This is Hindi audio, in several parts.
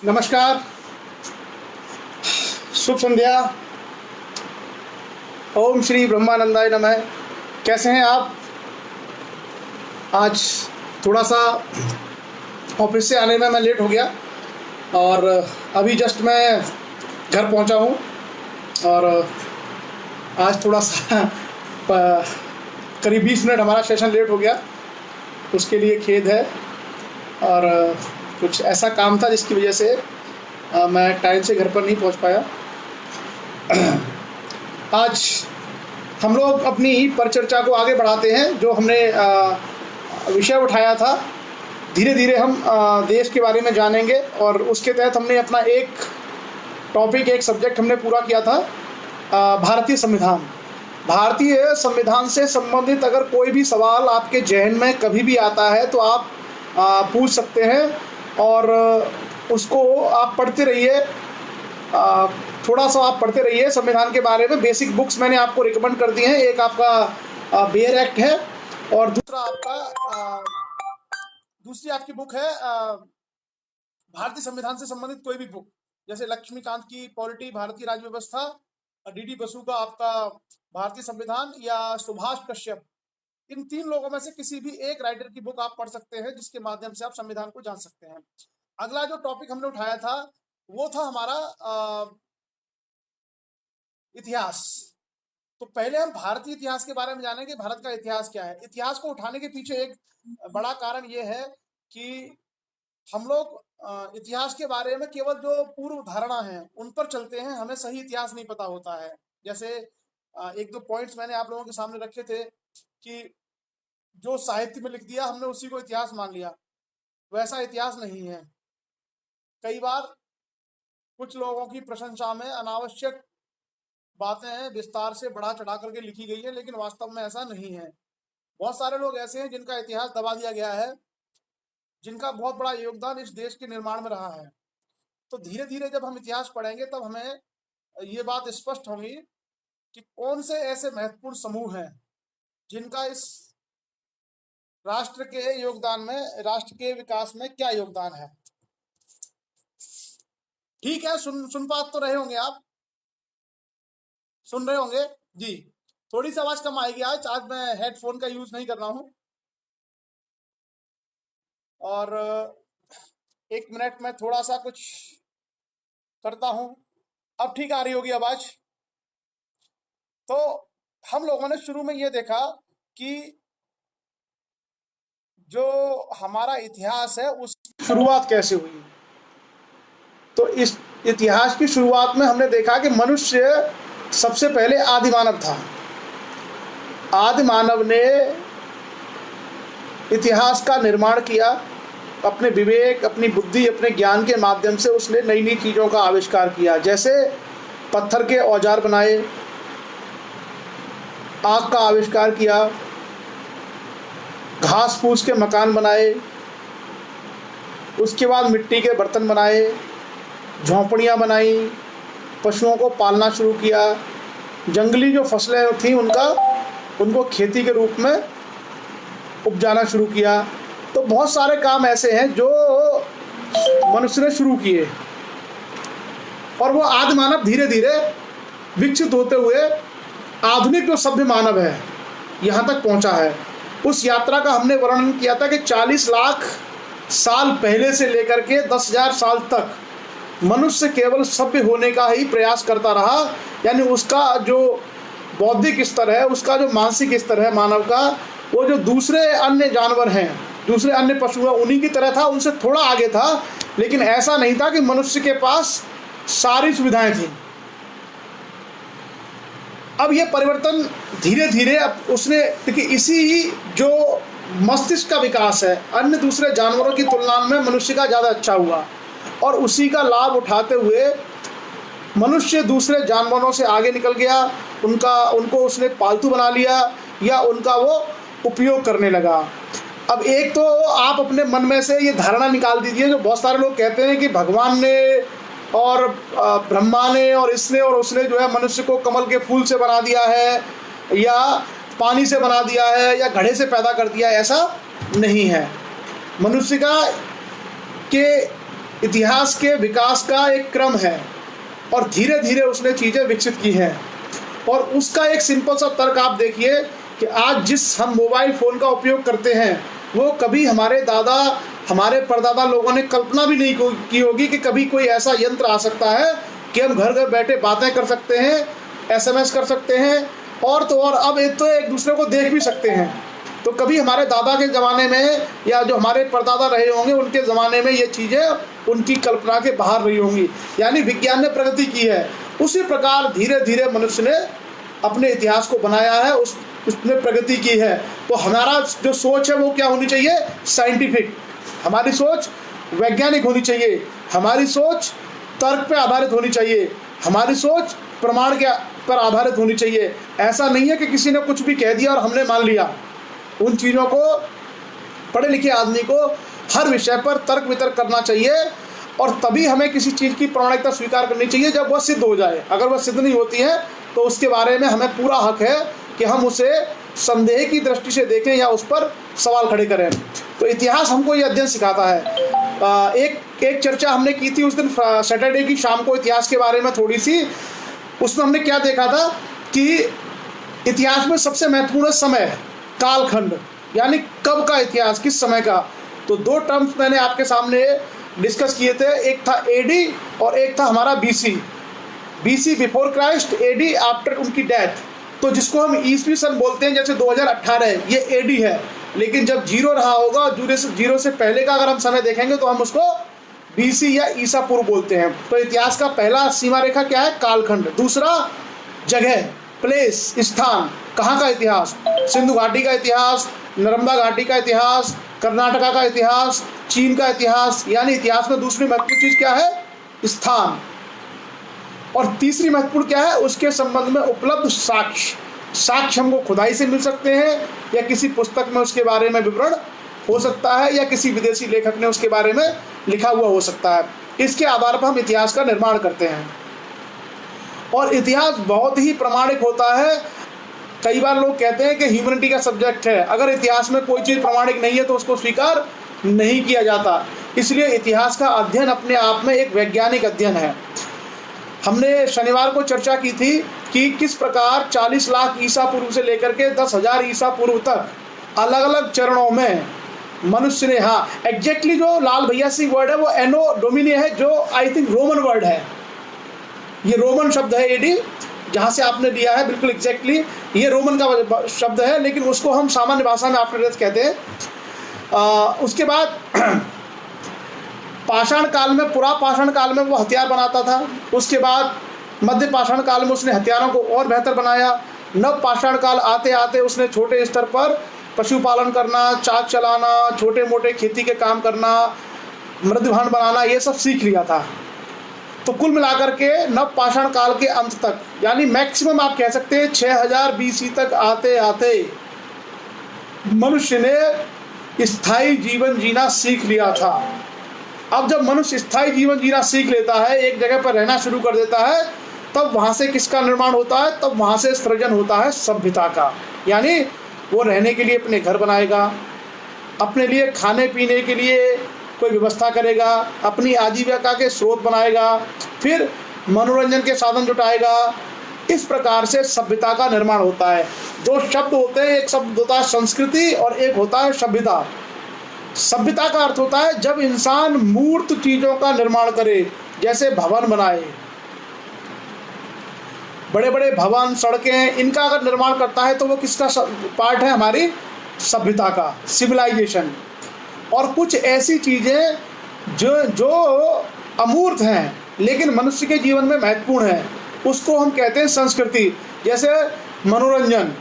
नमस्कार, शुभ संध्या। ओम श्री ब्रह्मानंदाय नमः। कैसे हैं आप? आज थोड़ा सा ऑफिस से आने में मैं लेट हो गया और अभी जस्ट मैं घर पहुंचा हूं और आज थोड़ा सा करीब 20 मिनट हमारा सेशन लेट हो गया, उसके लिए खेद है। और कुछ ऐसा काम था जिसकी वजह से मैं टाइम से घर पर नहीं पहुंच पाया। आज हम लोग अपनी परिचर्चा को आगे बढ़ाते हैं। जो हमने विषय उठाया था, धीरे धीरे हम देश के बारे में जानेंगे और उसके तहत हमने अपना एक टॉपिक, एक सब्जेक्ट हमने पूरा किया था, भारतीय संविधान। भारतीय संविधान से संबंधित अगर कोई भी सवाल आपके जहन में कभी भी आता है तो आप पूछ सकते हैं और उसको आप पढ़ते रहिए। थोड़ा सा आप पढ़ते रहिए संविधान के बारे में। बेसिक बुक्स मैंने आपको रिकमेंड कर दी हैं। एक आपका बेयर एक्ट है और दूसरा आपका दूसरी आपकी बुक है भारतीय संविधान से संबंधित कोई भी बुक, जैसे लक्ष्मीकांत की पॉलिटी, भारतीय राज्य व्यवस्था, डीडी बसु का आपका भारतीय संविधान, या सुभाष कश्यप। इन 3 लोगों में से किसी भी एक राइटर की बुक आप पढ़ सकते हैं, जिसके माध्यम से आप संविधान को जान सकते हैं। अगला जो टॉपिक हमने उठाया था वो था हमारा इतिहास। तो पहले हम भारतीय इतिहास के बारे में जानेंगे। भारत का इतिहास क्या है। इतिहास को उठाने के पीछे एक बड़ा कारण ये है कि हम लोग इतिहास के बारे में केवल जो पूर्व धारणा है उन पर चलते हैं, हमें सही इतिहास नहीं पता होता है। जैसे एक दो पॉइंट्स मैंने आप लोगों के सामने रखे थे कि जो साहित्य में लिख दिया हमने उसी को इतिहास मान लिया। वैसा इतिहास नहीं है। कई बार कुछ लोगों की प्रशंसा में अनावश्यक बातें विस्तार से बढ़ा चढ़ा करके लिखी गई है, लेकिन वास्तव में ऐसा नहीं है। बहुत सारे लोग ऐसे हैं जिनका इतिहास दबा दिया गया है, जिनका बहुत बड़ा योगदान इस देश के निर्माण में रहा है। तो धीरे धीरे जब हम इतिहास पढ़ेंगे तब हमें ये बात स्पष्ट होगी कि कौन से ऐसे महत्वपूर्ण समूह हैं जिनका इस राष्ट्र के योगदान में, राष्ट्र के विकास में क्या योगदान है। ठीक है, सुन पात तो रहे होंगे आप, सुन रहे होंगे जी। थोड़ी सी आवाज कम आएगी आज मैं हेडफोन का यूज नहीं कर रहा हूं। और 1 मिनट में थोड़ा सा कुछ करता हूं। अब ठीक आ रही होगी आवाज। तो हम लोगों ने शुरू में ये देखा कि जो हमारा इतिहास है उस शुरुआत कैसे हुई। तो इस इतिहास की शुरुआत में हमने देखा कि मनुष्य सबसे पहले आदि मानव था। आदि मानव ने इतिहास का निर्माण किया। अपने विवेक, अपनी बुद्धि, अपने ज्ञान के माध्यम से उसने नई नई चीज़ों का आविष्कार किया। जैसे पत्थर के औजार बनाए, आग का आविष्कार किया, घास फूस के मकान बनाए, उसके बाद मिट्टी के बर्तन बनाए, झोंपड़ियाँ बनाई, पशुओं को पालना शुरू किया, जंगली जो फसलें थीं उनको खेती के रूप में उपजाना शुरू किया। तो बहुत सारे काम ऐसे हैं जो मनुष्य ने शुरू किए और वो आदि मानव धीरे धीरे विकसित होते हुए आधुनिक जो सभ्य मानव है यहाँ तक पहुँचा है। उस यात्रा का हमने वर्णन किया था कि 40 लाख साल पहले से लेकर के 10,000 साल तक मनुष्य केवल सभ्य होने का ही प्रयास करता रहा। यानी उसका जो बौद्धिक स्तर है, उसका जो मानसिक स्तर है मानव का, वो जो दूसरे अन्य जानवर हैं, दूसरे अन्य पशु हैं, उन्हीं की तरह था, उनसे थोड़ा आगे था। लेकिन ऐसा नहीं था कि मनुष्य के पास सारी सुविधाएं थीं। अब ये परिवर्तन धीरे धीरे उसने, देखिए इसी जो मस्तिष्क का विकास है अन्य दूसरे जानवरों की तुलना में मनुष्य का ज़्यादा अच्छा हुआ और उसी का लाभ उठाते हुए मनुष्य दूसरे जानवरों से आगे निकल गया। उनको उसने पालतू बना लिया या उनका वो उपयोग करने लगा। अब एक तो आप अपने मन में से ये धारणा निकाल दीजिए, जो बहुत सारे लोग कहते हैं कि भगवान ने और ब्रह्मा ने और इसने और उसने जो है मनुष्य को कमल के फूल से बना दिया है या पानी से बना दिया है या घड़े से पैदा कर दिया है। ऐसा नहीं है। मनुष्य का के इतिहास के विकास का एक क्रम है और धीरे धीरे उसने चीज़ें विकसित की हैं। और उसका एक सिंपल सा तर्क आप देखिए कि आज जिस हम मोबाइल फ़ोन का उपयोग करते हैं वो कभी हमारे दादा हमारे परदादा लोगों ने कल्पना भी नहीं की होगी कि कभी कोई ऐसा यंत्र आ सकता है कि हम घर घर बैठे बातें कर सकते हैं, SMS कर सकते हैं और तो और अब एक दूसरे को देख भी सकते हैं। तो कभी हमारे दादा के ज़माने में या जो हमारे परदादा रहे होंगे उनके ज़माने में ये चीज़ें उनकी कल्पना के बाहर रही होंगी। यानी विज्ञान ने प्रगति की है। उसी प्रकार धीरे धीरे मनुष्य ने अपने इतिहास को बनाया है, उसने प्रगति की है। तो हमारा जो सोच है वो क्या होनी चाहिए? साइंटिफिक। हमारी सोच वैज्ञानिक होनी चाहिए, हमारी सोच तर्क पे आधारित होनी चाहिए, हमारी सोच प्रमाण के पर आधारित होनी चाहिए। ऐसा नहीं है कि किसी ने कुछ भी कह दिया और हमने मान लिया। उन चीज़ों को पढ़े लिखे आदमी को हर विषय पर तर्क वितर्क करना चाहिए और तभी हमें किसी चीज़ की प्रामाणिकता स्वीकार करनी चाहिए जब वह सिद्ध हो जाए। अगर वह सिद्ध नहीं होती है तो उसके बारे में हमें पूरा हक है कि हम उसे संदेह की दृष्टि से देखें या उस पर सवाल खड़े करें। तो इतिहास हमको ये अध्ययन सिखाता है। एक चर्चा हमने की थी उस दिन सैटरडे की शाम को इतिहास के बारे में थोड़ी सी। उसमें हमने क्या देखा था कि इतिहास में सबसे महत्वपूर्ण समय, कालखंड, यानी कब का इतिहास, किस समय का। तो दो टर्म्स मैंने आपके सामने डिस्कस किए थे, एक था AD और एक था हमारा BC before Christ, AD after उनकी डेथ। तो जिसको हम ईस्वी सन बोलते हैं, जैसे 2018 ये AD है, लेकिन जब जीरो रहा होगा, जीरो से पहले का अगर हम समय देखेंगे तो हम उसको BC या ईसा पूर्व बोलते हैं। तो इतिहास का पहला सीमा रेखा क्या है? कालखंड। दूसरा जगह, प्लेस, स्थान, कहाँ का इतिहास? सिंधु घाटी का इतिहास, नर्मदा घाटी का इतिहास, कर्नाटका का इतिहास, चीन का इतिहास। यानी इतिहास में दूसरी महत्वपूर्ण चीज़ क्या है? स्थान। और तीसरी महत्वपूर्ण क्या है? उसके संबंध में उपलब्ध साक्ष्य हमको खुदाई से मिल सकते हैं या किसी पुस्तक में उसके बारे में विवरण हो सकता है या किसी विदेशी लेखक ने उसके बारे में लिखा हुआ हो सकता है। इसके आधार पर हम इतिहास का निर्माण करते हैं और इतिहास बहुत ही प्रामाणिक होता है। कई बार लोग कहते हैं कि ह्यूमैनिटी का सब्जेक्ट है, अगर इतिहास में कोई चीज़ प्रामाणिक नहीं है तो उसको स्वीकार नहीं किया जाता। इसलिए इतिहास का अध्ययन अपने आप में एक वैज्ञानिक अध्ययन है। हमने शनिवार को चर्चा की थी कि किस प्रकार 40 लाख ईसा पूर्व से लेकर के 10,000 ईसा पूर्व तक अलग अलग चरणों में मनुष्य ने, हाँ एग्जैक्टली जो लाल भैया सिंह वर्ड है वो एनो डोमिनी है, जो आई थिंक रोमन वर्ड है। ये रोमन शब्द है AD, जहाँ से आपने लिया है, बिल्कुल एग्जैक्टली ये रोमन का शब्द है, लेकिन उसको हम सामान्य भाषा में आफ्टर कहते हैं। उसके बाद पाषाण काल में, पुरा पाषाण काल में वो हथियार बनाता था। उसके बाद मध्य पाषाण काल में उसने हथियारों को और बेहतर बनाया। नव पाषाण काल आते आते उसने छोटे स्तर पर पशुपालन करना, चाक चलाना, छोटे मोटे खेती के काम करना, मृदभांड बनाना, ये सब सीख लिया था। तो कुल मिलाकर के नव पाषाण काल के अंत तक, यानी मैक्सिमम आप कह सकते हैं 6000 BC तक आते आते मनुष्य ने स्थायी जीवन जीना सीख लिया था। अब जब मनुष्य स्थायी जीवन जीना सीख लेता है, एक जगह पर रहना शुरू कर देता है, तब वहाँ से किसका निर्माण होता है? तब वहाँ से सृजन होता है सभ्यता का। यानी वो रहने के लिए अपने घर बनाएगा, अपने लिए खाने पीने के लिए कोई व्यवस्था करेगा, अपनी आजीविका के स्रोत बनाएगा, फिर मनोरंजन के साधन जुटाएगा। इस प्रकार से सभ्यता का निर्माण होता है। दो शब्द होते हैं, एक शब्द होता है संस्कृति और एक होता है सभ्यता। सभ्यता का अर्थ होता है जब इंसान मूर्त चीज़ों का निर्माण करे, जैसे भवन बनाए, बड़े बड़े भवन, सड़कें, इनका अगर निर्माण करता है तो वो किसका पार्ट है? हमारी सभ्यता का, सिविलाइजेशन। और कुछ ऐसी चीज़ें जो अमूर्त हैं लेकिन मनुष्य के जीवन में महत्वपूर्ण है, उसको हम कहते हैं संस्कृति। जैसे मनोरंजन,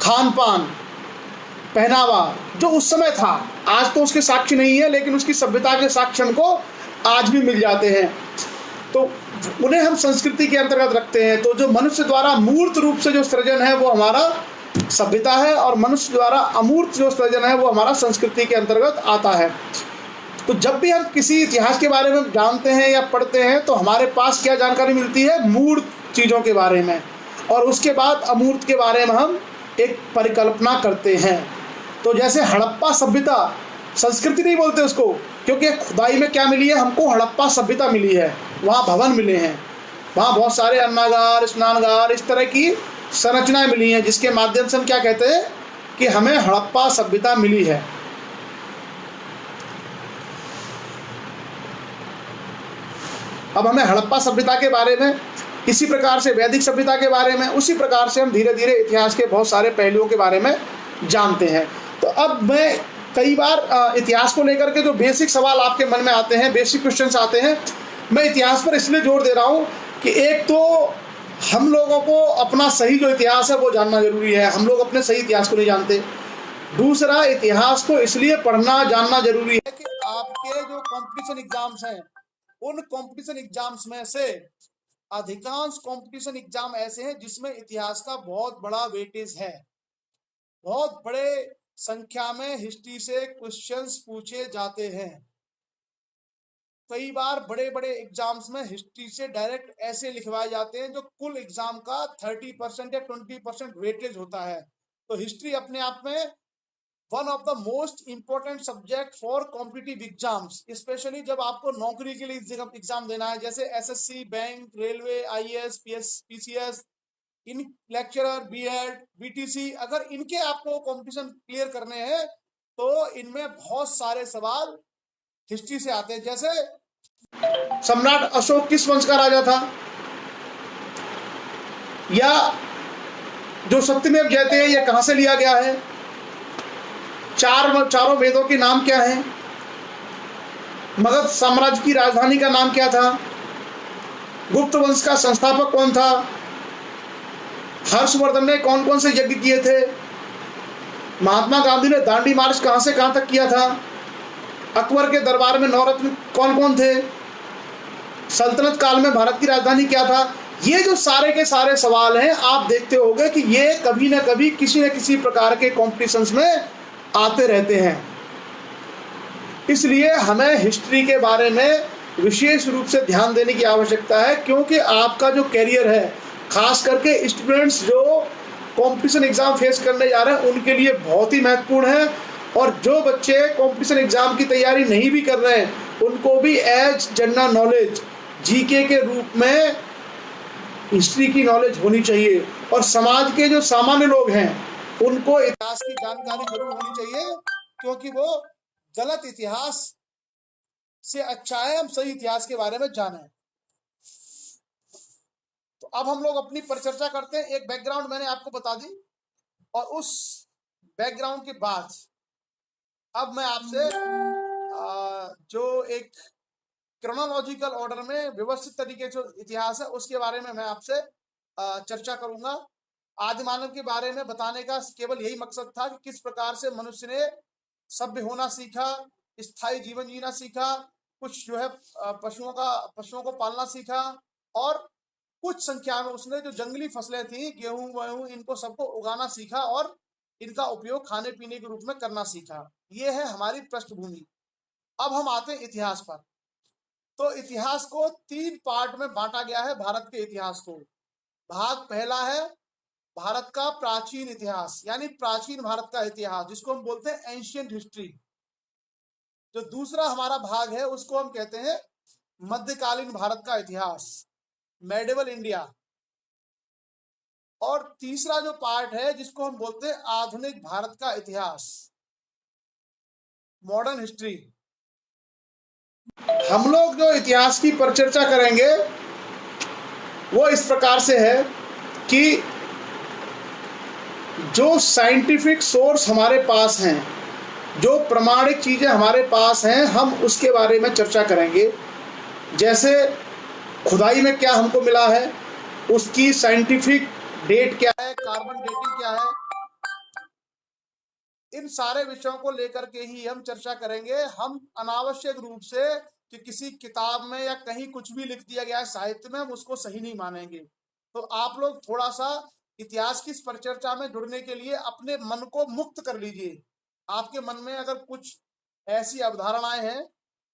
खान पान, पहनावा, जो उस समय था, आज तो उसके साक्ष्य नहीं है, लेकिन उसकी सभ्यता के साक्ष्य हमको आज भी मिल जाते हैं, तो उन्हें हम संस्कृति के अंतर्गत रखते हैं। तो जो मनुष्य द्वारा मूर्त रूप से जो सृजन है वो हमारा सभ्यता है, और मनुष्य द्वारा अमूर्त जो सृजन है वो हमारा संस्कृति के अंतर्गत आता है। तो जब भी हम किसी इतिहास के बारे में जानते हैं या पढ़ते हैं तो हमारे पास क्या जानकारी मिलती है? मूर्त चीज़ों के बारे में, और उसके बाद अमूर्त के बारे में हम एक परिकल्पना करते हैं। तो जैसे हड़प्पा सभ्यता संस्कृति नहीं बोलते उसको, क्योंकि खुदाई में क्या मिली है हमको, हड़प्पा सभ्यता मिली है, वहाँ भवन मिले हैं, वहाँ बहुत सारे अन्नागार, स्नानगार, इस तरह की संरचनाएं मिली हैं, जिसके माध्यम से हम क्या कहते हैं कि हमें हड़प्पा सभ्यता मिली है। अब हमें हड़प्पा सभ्यता के बारे में, इसी प्रकार से वैदिक सभ्यता के बारे में, उसी प्रकार से हम धीरे धीरे इतिहास के बहुत सारे पहलुओं के बारे में जानते हैं। तो अब मैं कई बार इतिहास को लेकर के जो बेसिक सवाल आपके मन में आते हैं, बेसिक क्वेश्चंस आते हैं, मैं इतिहास पर इसलिए जोर दे रहा हूँ कि एक तो हम लोगों को अपना सही जो इतिहास है वो जानना जरूरी है, हम लोग अपने सही इतिहास को नहीं जानते। दूसरा, इतिहास को इसलिए पढ़ना जानना जरूरी है कि आपके जो कॉम्पिटिशन एग्जाम्स हैं, उन कॉम्पिटिशन एग्जाम्स में से अधिकांश कॉम्पिटिशन एग्जाम ऐसे हैं जिसमें इतिहास का बहुत बड़ा वेटेज है, बहुत बड़े संख्या में हिस्ट्री से क्वेश्चंस पूछे जाते हैं। कई बार बड़े बड़े एग्जाम्स में हिस्ट्री से डायरेक्ट ऐसे लिखवाए जाते हैं जो कुल एग्जाम का 30% या 20% वेटेज होता है। तो हिस्ट्री अपने आप में one of the most important subject for competitive exams, specially जब आपको नौकरी के लिए एग्जाम देना है, जैसे SSC, bank, railway, IAS, PCS, इन लेक्चरर, बीएड, बीटीसी, अगर इनके आपको कंपटीशन क्लियर करने हैं तो इनमें बहुत सारे सवाल हिस्ट्री से आते हैं। जैसे सम्राट अशोक किस वंश का राजा था, या जो सत्यमेव जयते हैं ये कहां से लिया गया है, चारों वेदों के नाम क्या हैं, मगध साम्राज्य की राजधानी का नाम क्या था, गुप्त वंश का संस्थापक कौन था, हर्षवर्धन ने कौन कौन से यज्ञ किए थे, महात्मा गांधी ने दांडी मार्च कहां से कहां तक किया था, अकबर के दरबार में नवरत्न कौन कौन थे, सल्तनत काल में भारत की राजधानी क्या था। ये जो सारे के सारे सवाल हैं, आप देखते होंगे कि ये कभी ना कभी किसी न किसी प्रकार के कॉम्पिटिशन्स में आते रहते हैं। इसलिए हमें हिस्ट्री के बारे में विशेष रूप से ध्यान देने की आवश्यकता है, क्योंकि आपका जो कैरियर है, खास करके स्टूडेंट्स जो कंपटीशन एग्जाम फेस करने जा रहे हैं, उनके लिए बहुत ही महत्वपूर्ण है। और जो बच्चे कंपटीशन एग्जाम की तैयारी नहीं भी कर रहे हैं, उनको भी एज जनरल नॉलेज, जीके के रूप में हिस्ट्री की नॉलेज होनी चाहिए। और समाज के जो सामान्य लोग हैं, उनको इतिहास की जानकारी जरूर होनी चाहिए, क्योंकि वो गलत इतिहास से अच्छा है हम सही इतिहास के बारे में जानें। तो अब हम लोग अपनी परिचर्चा करते हैं। एक बैकग्राउंड मैंने आपको बता दी, और उस बैकग्राउंड के बाद अब मैं आपसे जो एक क्रोनोलॉजिकल ऑर्डर में व्यवस्थित तरीके से इतिहास है उसके बारे में मैं आपसे चर्चा करूंगा। आदि मानव के बारे में बताने का केवल यही मकसद था कि किस प्रकार से मनुष्य ने सभ्य होना सीखा, स्थायी जीवन जीना सीखा, कुछ जो है पशुओं को पालना सीखा, और कुछ संख्या में उसने जो जंगली फसलें थी, गेहूं वेहूं, इनको सबको उगाना सीखा और इनका उपयोग खाने पीने के रूप में करना सीखा। ये है हमारी पृष्ठभूमि। अब हम आते हैं इतिहास पर। तो इतिहास को 3 पार्ट में बांटा गया है भारत के इतिहास को। भाग पहला है भारत का प्राचीन इतिहास, यानी प्राचीन भारत का इतिहास, जिसको हम बोलते हैं एंशिएंट हिस्ट्री। जो दूसरा हमारा भाग है उसको हम कहते हैं मध्यकालीन भारत का इतिहास, मेडिवल इंडिया। और तीसरा जो पार्ट है जिसको हम बोलते हैं आधुनिक भारत का इतिहास, मॉडर्न हिस्ट्री। हम लोग जो इतिहास की परिचर्चा करेंगे वो इस प्रकार से है कि जो साइंटिफिक सोर्स हमारे पास हैं, जो प्रमाणिक चीजें हमारे पास हैं, हम उसके बारे में चर्चा करेंगे। जैसे खुदाई में क्या हमको मिला है, उसकी साइंटिफिक डेट क्या है, कार्बन डेटिंग क्या है, इन सारे विषयों को लेकर के ही हम चर्चा करेंगे। हम अनावश्यक रूप से कि किसी किताब में या कहीं कुछ भी लिख दिया गया है साहित्य में, हम उसको सही नहीं मानेंगे। तो आप लोग थोड़ा सा इतिहास की इस परिचर्चा में जुड़ने के लिए अपने मन को मुक्त कर लीजिए। आपके मन में अगर कुछ ऐसी अवधारणाएं हैं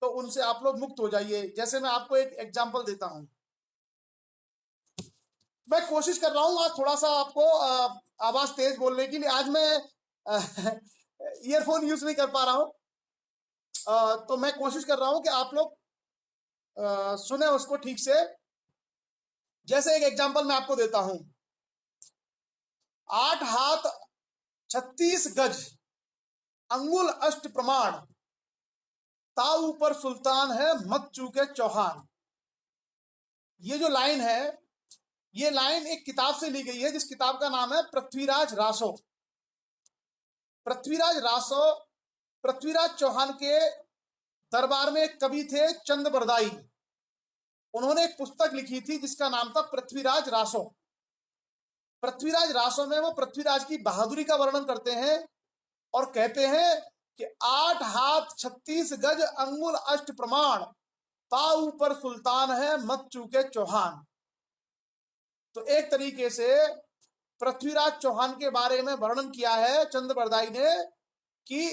तो उनसे आप लोग मुक्त हो जाइए। जैसे मैं आपको एक एग्जाम्पल देता हूं। मैं कोशिश कर रहा हूं आज थोड़ा सा आपको आवाज तेज बोलने के लिए। आज मैं ईयरफोन यूज नहीं कर पा रहा हूं, तो मैं कोशिश कर रहा हूं कि आप लोग सुने उसको ठीक से। जैसे एक एग्जांपल मैं आपको देता हूं, 8 हाथ 36 गज अंगुल अष्ट प्रमाण, ताऊ पर सुल्तान है मत चूके चौहान। ये जो लाइन है, ये लाइन एक किताब से ली गई है, जिस किताब का नाम है पृथ्वीराज रासो। पृथ्वीराज रासो पृथ्वीराज चौहान के दरबार में एक कवि थे चंद बरदाई। उन्होंने एक पुस्तक लिखी थी जिसका नाम था पृथ्वीराज रासो। पृथ्वीराज रासो में वो पृथ्वीराज की बहादुरी का वर्णन करते हैं और कहते हैं कि 8 हाथ 36 गज अंगुल अष्ट प्रमाण, ताऊ पर सुल्तान है मत चूके चौहान। तो एक तरीके से पृथ्वीराज चौहान के बारे में वर्णन किया है चंद बरदाई ने कि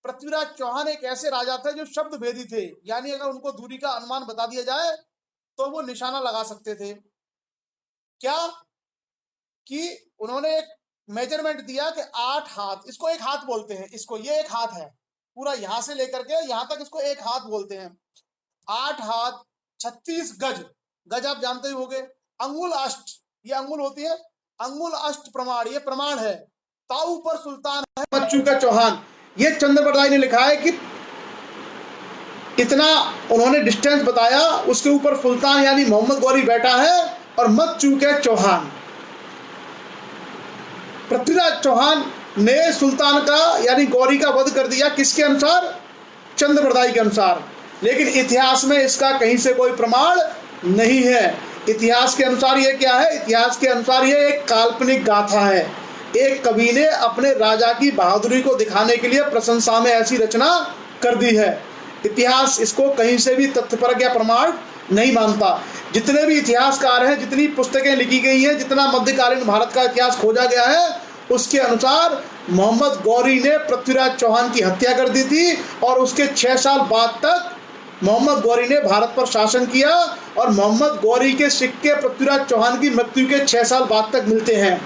पृथ्वीराज चौहान एक ऐसे राजा थे जो शब्द भेदी थे, यानी अगर उनको दूरी का अनुमान बता दिया जाए तो वो निशाना लगा सकते थे। क्या कि उन्होंने एक मेजरमेंट दिया कि 8 हाथ, इसको एक हाथ बोलते हैं, इसको ये एक हाथ है, पूरा यहां से लेकर के यहां तक इसको एक हाथ बोलते हैं। 8 हाथ 36 गज, गज आप जानते ही होंगे। अंगुल अष्ट, ये अंगुल होती है, अंगुल अष्ट प्रमाण, ये प्रमाण है। ताऊ पर सुल्तान है मत चूके चौहान। ये चंद बरदाई ने लिखा है कि इतना उन्होंने डिस्टेंस बताया, उसके ऊपर सुल्तान यानी मोहम्मद गौरी बैठा है और मत चूके चौहान। पृथ्वीराज चौहान ने सुल्तान का यानी गौरी का वध कर दिया, किसके अनुसार? चंद बरदाई के अनुसार। लेकिन इतिहास में इसका कहीं से कोई प्रमाण नहीं है। इतिहास के अनुसार ये क्या है? इतिहास के अनुसार ये एक काल्पनिक गाथा है। एक कवि ने अपने राजा की बहादुरी को दिखाने के लिए प्रशंसा में ऐसी रचना कर दी है। इतिहास इसको कहीं से भी तथ्यपरक या प्रमाण नहीं मानता। जितने भी इतिहासकार हैं, जितनी पुस्तकें लिखी गई हैं, जितना मध्यकालीन भारत का इतिहास खोजा गया है, उसके अनुसार मोहम्मद गौरी ने पृथ्वीराज चौहान की हत्या कर दी थी और उसके 6 साल बाद तक मोहम्मद गौरी ने भारत पर शासन किया और मोहम्मद गौरी के सिक्के पृथ्वीराज चौहान की मृत्यु के 6 साल बाद तक मिलते हैं।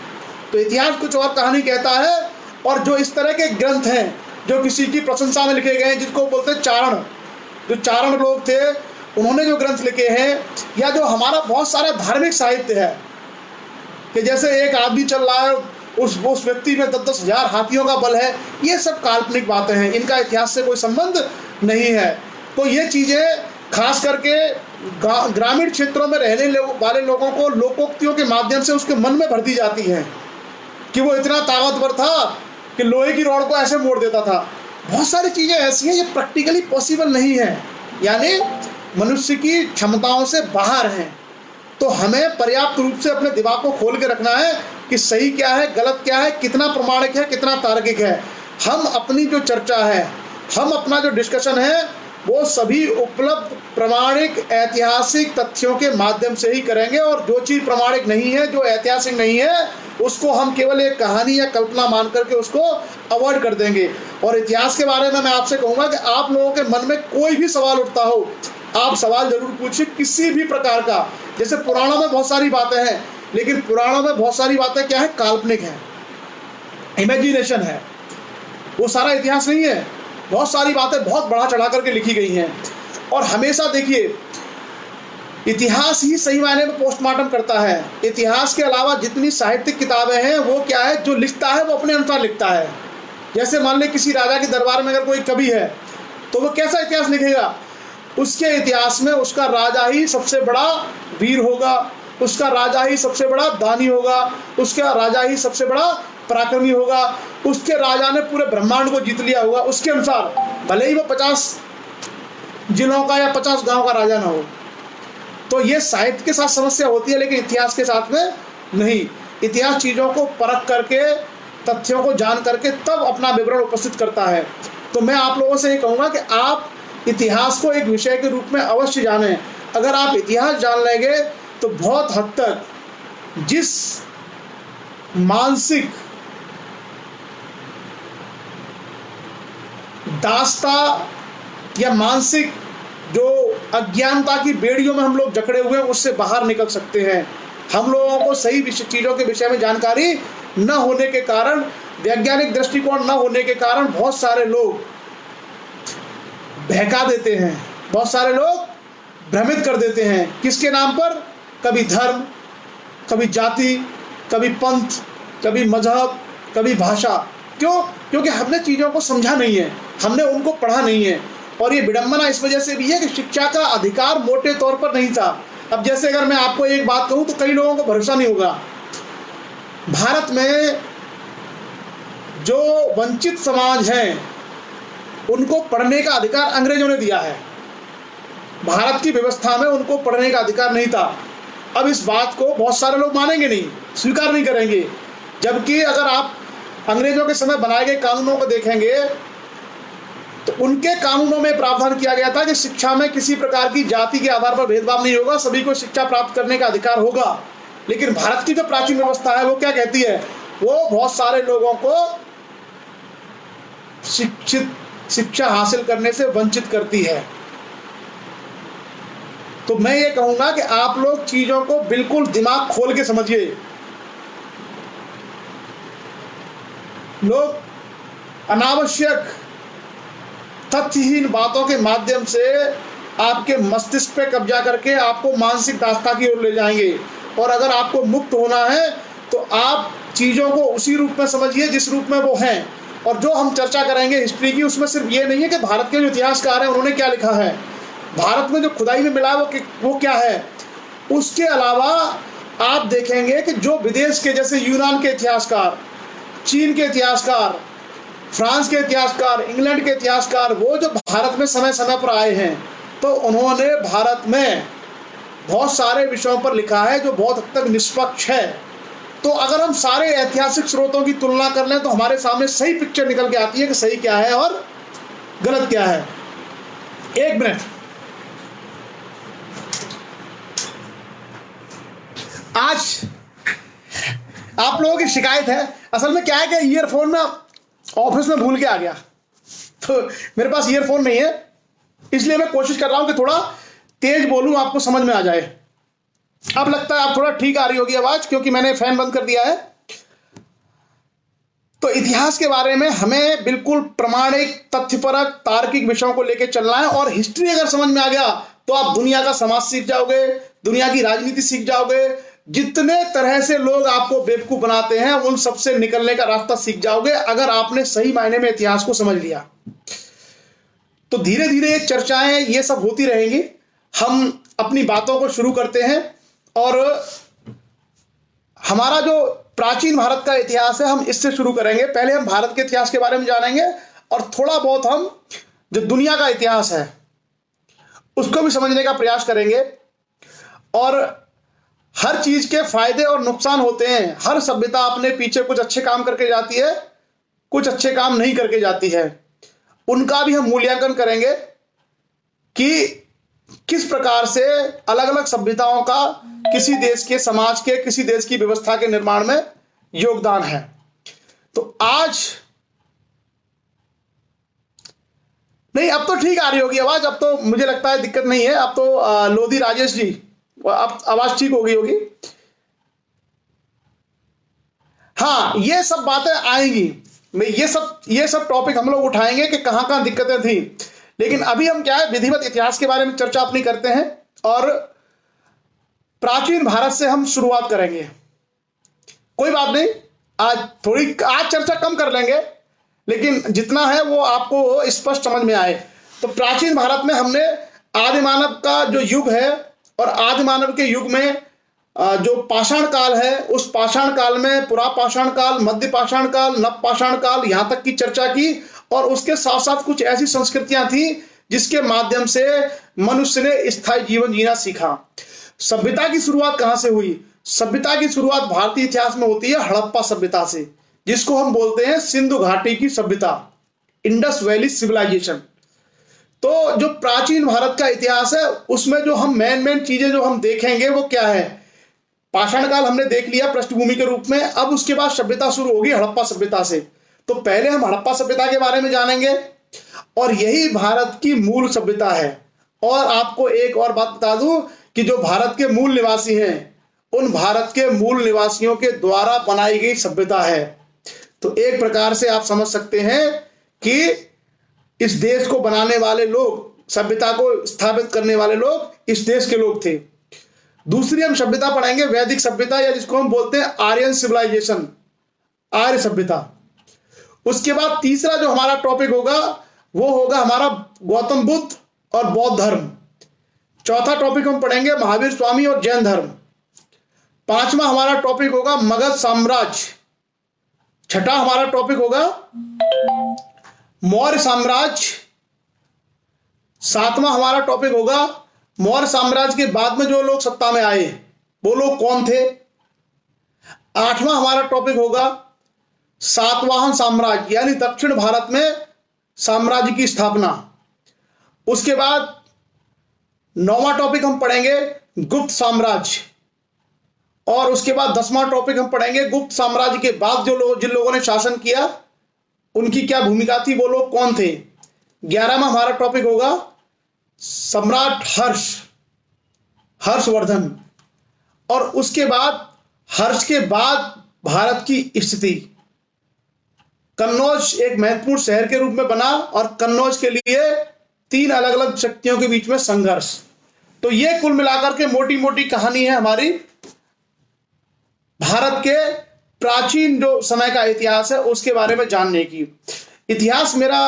तो इतिहास कुछ और कहानी कहता है। और जो इस तरह के ग्रंथ हैं जो किसी की प्रशंसा में लिखे गए हैं, जिसको बोलते हैं चारण, जो चारण लोग थे उन्होंने जो ग्रंथ लिखे हैं, या जो हमारा बहुत सारा धार्मिक साहित्य है कि जैसे एक आदमी चल रहा है, उस व्यक्ति में 10-10 हजार हाथियों का बल है, ये सब काल्पनिक बातें हैं, इनका इतिहास से कोई संबंध नहीं है। तो ये चीज़ें खास करके ग्रामीण क्षेत्रों में रहने वाले लोगों को लोकोक्तियों के माध्यम से उसके मन में भर दी जाती हैं कि वो इतना ताकतवर था कि लोहे की रॉड को ऐसे मोड़ देता था। बहुत सारी चीज़ें ऐसी हैं ये प्रैक्टिकली पॉसिबल नहीं है, यानी मनुष्य की क्षमताओं से बाहर हैं। तो हमें पर्याप्त रूप से अपने दिमाग को खोल के रखना है कि सही क्या है, गलत क्या है, कितना प्रमाणिक है, कितना तार्किक है। हम अपनी जो चर्चा है, हम अपना जो डिस्कशन है, वो सभी उपलब्ध प्रमाणिक ऐतिहासिक तथ्यों के माध्यम से ही करेंगे। और जो चीज़ प्रमाणिक नहीं है, जो ऐतिहासिक नहीं है, उसको हम केवल एक कहानी या कल्पना मान करके उसको अवॉइड कर देंगे। और इतिहास के बारे में मैं आपसे कहूँगा कि आप लोगों के मन में कोई भी सवाल उठता हो, आप सवाल जरूर पूछिए किसी भी प्रकार का। जैसे पुराणों में बहुत सारी बातें हैं, लेकिन पुराणों में बहुत सारी बातें क्या है? काल्पनिक है, इमेजिनेशन है, वो सारा इतिहास नहीं है। बहुत सारी बातें बहुत बढ़ा चढ़ा करके लिखी गई हैं। और हमेशा देखिए, इतिहास ही सही मायने में पोस्टमार्टम करता है। इतिहास के अलावा जितनी साहित्यिक किताबें हैं, वो क्या है, जो लिखता है वो अपने अनुसार लिखता है। जैसे मान लें किसी राजा के दरबार में अगर कोई कवि है, तो वो कैसा इतिहास लिखेगा? उसके इतिहास में उसका राजा ही सबसे बड़ा वीर होगा, उसका राजा ही सबसे बड़ा दानी होगा, उसका राजा ही सबसे बड़ा पराक्रमी होगा, उसके राजा ने पूरे ब्रह्मांड को जीत लिया होगा, उसके अनुसार, भले ही वो 50 जिलों का या 50 गांव का राजा ना हो। तो ये साहित्य के साथ समस्या होती है, लेकिन इतिहास के साथ में नहीं। इतिहास चीज़ों को परख करके, तथ्यों को जान करके तब अपना विवरण उपस्थित करता है। तो मैं आप लोगों से ये कहूँगा कि आप इतिहास को एक विषय के रूप में अवश्य जानें। अगर आप इतिहास जान लेंगे तो बहुत हद तक जिस मानसिक दास्ता या मानसिक जो अज्ञानता की बेड़ियों में हम लोग जकड़े हुए हैं, उससे बाहर निकल सकते हैं। हम लोगों को सही चीज़ों के विषय में जानकारी न होने के कारण, वैज्ञानिक दृष्टिकोण न होने के कारण बहुत सारे लोग बहका देते हैं, बहुत सारे लोग भ्रमित कर देते हैं। किसके नाम पर? कभी धर्म, कभी जाति, कभी पंथ, कभी मजहब, कभी भाषा। क्यों? क्योंकि हमने चीज़ों को समझा नहीं है, हमने उनको पढ़ा नहीं है। और ये विडंबना इस वजह से भी है कि शिक्षा का अधिकार मोटे तौर पर नहीं था। अब जैसे अगर मैं आपको एक बात कहूँ तो कई लोगों को भरोसा नहीं होगा। भारत में जो वंचित समाज हैं उनको पढ़ने का अधिकार अंग्रेजों ने दिया है। भारत की व्यवस्था में उनको पढ़ने का अधिकार नहीं था। अब इस बात को बहुत सारे लोग मानेंगे नहीं, स्वीकार नहीं करेंगे। जबकि अगर आप अंग्रेजों के समय बनाए गए कानूनों को देखेंगे तो उनके कानूनों में प्रावधान किया गया था कि शिक्षा में किसी प्रकार की जाति के आधार पर भेदभाव नहीं होगा, सभी को शिक्षा प्राप्त करने का अधिकार होगा। लेकिन भारत की जो प्राचीन व्यवस्था है वो क्या कहती है? वो बहुत सारे लोगों को शिक्षा हासिल करने से वंचित करती है। तो मैं ये कहूंगा कि आप लोग चीजों को बिल्कुल दिमाग खोल के समझिए। लोग अनावश्यक तथ्यहीन बातों के माध्यम से आपके मस्तिष्क पे कब्जा करके आपको मानसिक दास्ता की ओर ले जाएंगे। और अगर आपको मुक्त होना है तो आप चीज़ों को उसी रूप में समझिए जिस रूप में वो हैं। और जो हम चर्चा करेंगे हिस्ट्री की, उसमें सिर्फ ये नहीं है कि भारत के जो इतिहासकार हैं उन्होंने क्या लिखा है, भारत में जो खुदाई में मिला है वो क्या है। उसके अलावा आप देखेंगे कि जो विदेश के, जैसे यूनान के इतिहासकार, चीन के इतिहासकार, फ्रांस के इतिहासकार, इंग्लैंड के इतिहासकार, वो जो भारत में समय समय पर आए हैं तो उन्होंने भारत में बहुत सारे विषयों पर लिखा है जो बहुत हद तक निष्पक्ष है। तो अगर हम सारे ऐतिहासिक स्रोतों की तुलना कर लें तो हमारे सामने सही पिक्चर निकल के आती है कि सही क्या है और गलत क्या है। एक मिनट, आज आप लोगों की शिकायत है, असल में क्या है कि ईयरफोन में ऑफिस में भूल के आ गया, तो मेरे पास ईयरफोन नहीं है, इसलिए मैं कोशिश कर रहा हूं कि थोड़ा तेज बोलूं, आपको समझ में आ जाए। अब लगता है आप थोड़ा ठीक आ रही होगी आवाज, क्योंकि मैंने फैन बंद कर दिया है। तो इतिहास के बारे में हमें बिल्कुल प्रमाणिक, तथ्यपरक, तार्किक विषयों को लेकर चलना है। और हिस्ट्री अगर समझ में आ गया तो आप दुनिया का समाज सीख जाओगे, दुनिया की राजनीति सीख जाओगे, जितने तरह से लोग आपको बेवकूफ बनाते हैं उन सबसे निकलने का रास्ता सीख जाओगे अगर आपने सही मायने में इतिहास को समझ लिया। तो धीरे धीरे ये चर्चाएं ये सब होती रहेंगी। हम अपनी बातों को शुरू करते हैं और हमारा जो प्राचीन भारत का इतिहास है हम इससे शुरू करेंगे। पहले हम भारत के इतिहास के बारे में जानेंगे और थोड़ा बहुत हम जो दुनिया का इतिहास है उसको भी समझने का प्रयास करेंगे। और हर चीज के फायदे और नुकसान होते हैं। हर सभ्यता अपने पीछे कुछ अच्छे काम करके जाती है, कुछ अच्छे काम नहीं करके जाती है। उनका भी हम मूल्यांकन करेंगे कि किस प्रकार से अलग अलग सभ्यताओं का किसी देश के समाज के, किसी देश की व्यवस्था के निर्माण में योगदान है। तो आज नहीं, अब तो ठीक आ रही होगी आवाज, अब तो मुझे लगता है दिक्कत नहीं है। अब तो लोधी राजेश जी, अब आवाज ठीक हो गई होगी। हाँ, ये सब बातें आएंगी, मैं ये सब टॉपिक हम लोग उठाएंगे कि कहां कहां दिक्कतें थी। लेकिन अभी हम क्या है, विधिवत इतिहास के बारे में चर्चा अपनी करते हैं और प्राचीन भारत से हम शुरुआत करेंगे। कोई बात नहीं, आज चर्चा कम कर लेंगे, लेकिन जितना है वो आपको स्पष्ट समझ में आए। तो प्राचीन भारत में हमने आदि मानव का जो युग है और आदि मानव के युग में जो पाषाण काल है, उस पाषाण काल में पुरा पाषाण काल, मध्य पाषाण काल, नव पाषाण काल, यहां तक की चर्चा की। और उसके साथ साथ कुछ ऐसी संस्कृतियां थी जिसके माध्यम से मनुष्य ने स्थायी जीवन जीना सीखा। सभ्यता की शुरुआत कहां से हुई? सभ्यता की शुरुआत भारतीय इतिहास में होती है हड़प्पा सभ्यता से, जिसको हम बोलते हैं सिंधु घाटी की सभ्यता, इंडस वैली सिविलाइजेशन। तो जो प्राचीन भारत का इतिहास है उसमें जो हम मेन चीजें जो हम देखेंगे वो क्या है? पाषाण काल हमने देख लिया पृष्ठभूमि के रूप में। अब उसके बाद सभ्यता शुरू होगी हड़प्पा सभ्यता से। तो पहले हम हड़प्पा सभ्यता के बारे में जानेंगे और यही भारत की मूल सभ्यता है। और आपको एक और बात बता दूं कि जो भारत के मूल निवासी हैं उन भारत के मूल निवासियों के द्वारा बनाई गई सभ्यता है। तो एक प्रकार से आप समझ सकते हैं कि इस देश को बनाने वाले लोग, सभ्यता को स्थापित करने वाले लोग इस देश के लोग थे। दूसरी हम सभ्यता पढ़ेंगे वैदिक सभ्यता, या जिसको हम बोलते हैं आर्यन सिविलाइजेशन, आर्य सभ्यता। उसके बाद तीसरा जो हमारा टॉपिक होगा वो होगा हमारा गौतम बुद्ध और बौद्ध धर्म। चौथा टॉपिक हम पढ़ेंगे महावीर स्वामी और जैन धर्म। पांचवा हमारा टॉपिक होगा मगध साम्राज्य। छठा हमारा टॉपिक होगा मौर्य साम्राज्य। सातवां हमारा टॉपिक होगा मौर्य साम्राज्य के बाद में जो लोग सत्ता में आए वो लोग कौन थे। आठवां हमारा टॉपिक होगा सातवाहन साम्राज्य, यानी दक्षिण भारत में साम्राज्य की स्थापना। उसके बाद नौवां टॉपिक हम पढ़ेंगे गुप्त साम्राज्य, और उसके बाद 10वां टॉपिक हम पढ़ेंगे गुप्त साम्राज्य के बाद जिन लोगों ने शासन किया उनकी क्या भूमिका थी, वो लोग कौन थे। 11वां हमारा टॉपिक होगा सम्राट हर्षवर्धन, और उसके बाद हर्ष के बाद भारत की स्थिति। कन्नौज एक महत्वपूर्ण शहर के रूप में बना और कन्नौज के लिए 3 अलग अलग शक्तियों के बीच में संघर्ष। तो ये कुल मिलाकर के मोटी मोटी कहानी है हमारी भारत के प्राचीन जो समय का इतिहास है उसके बारे में जानने की। इतिहास मेरा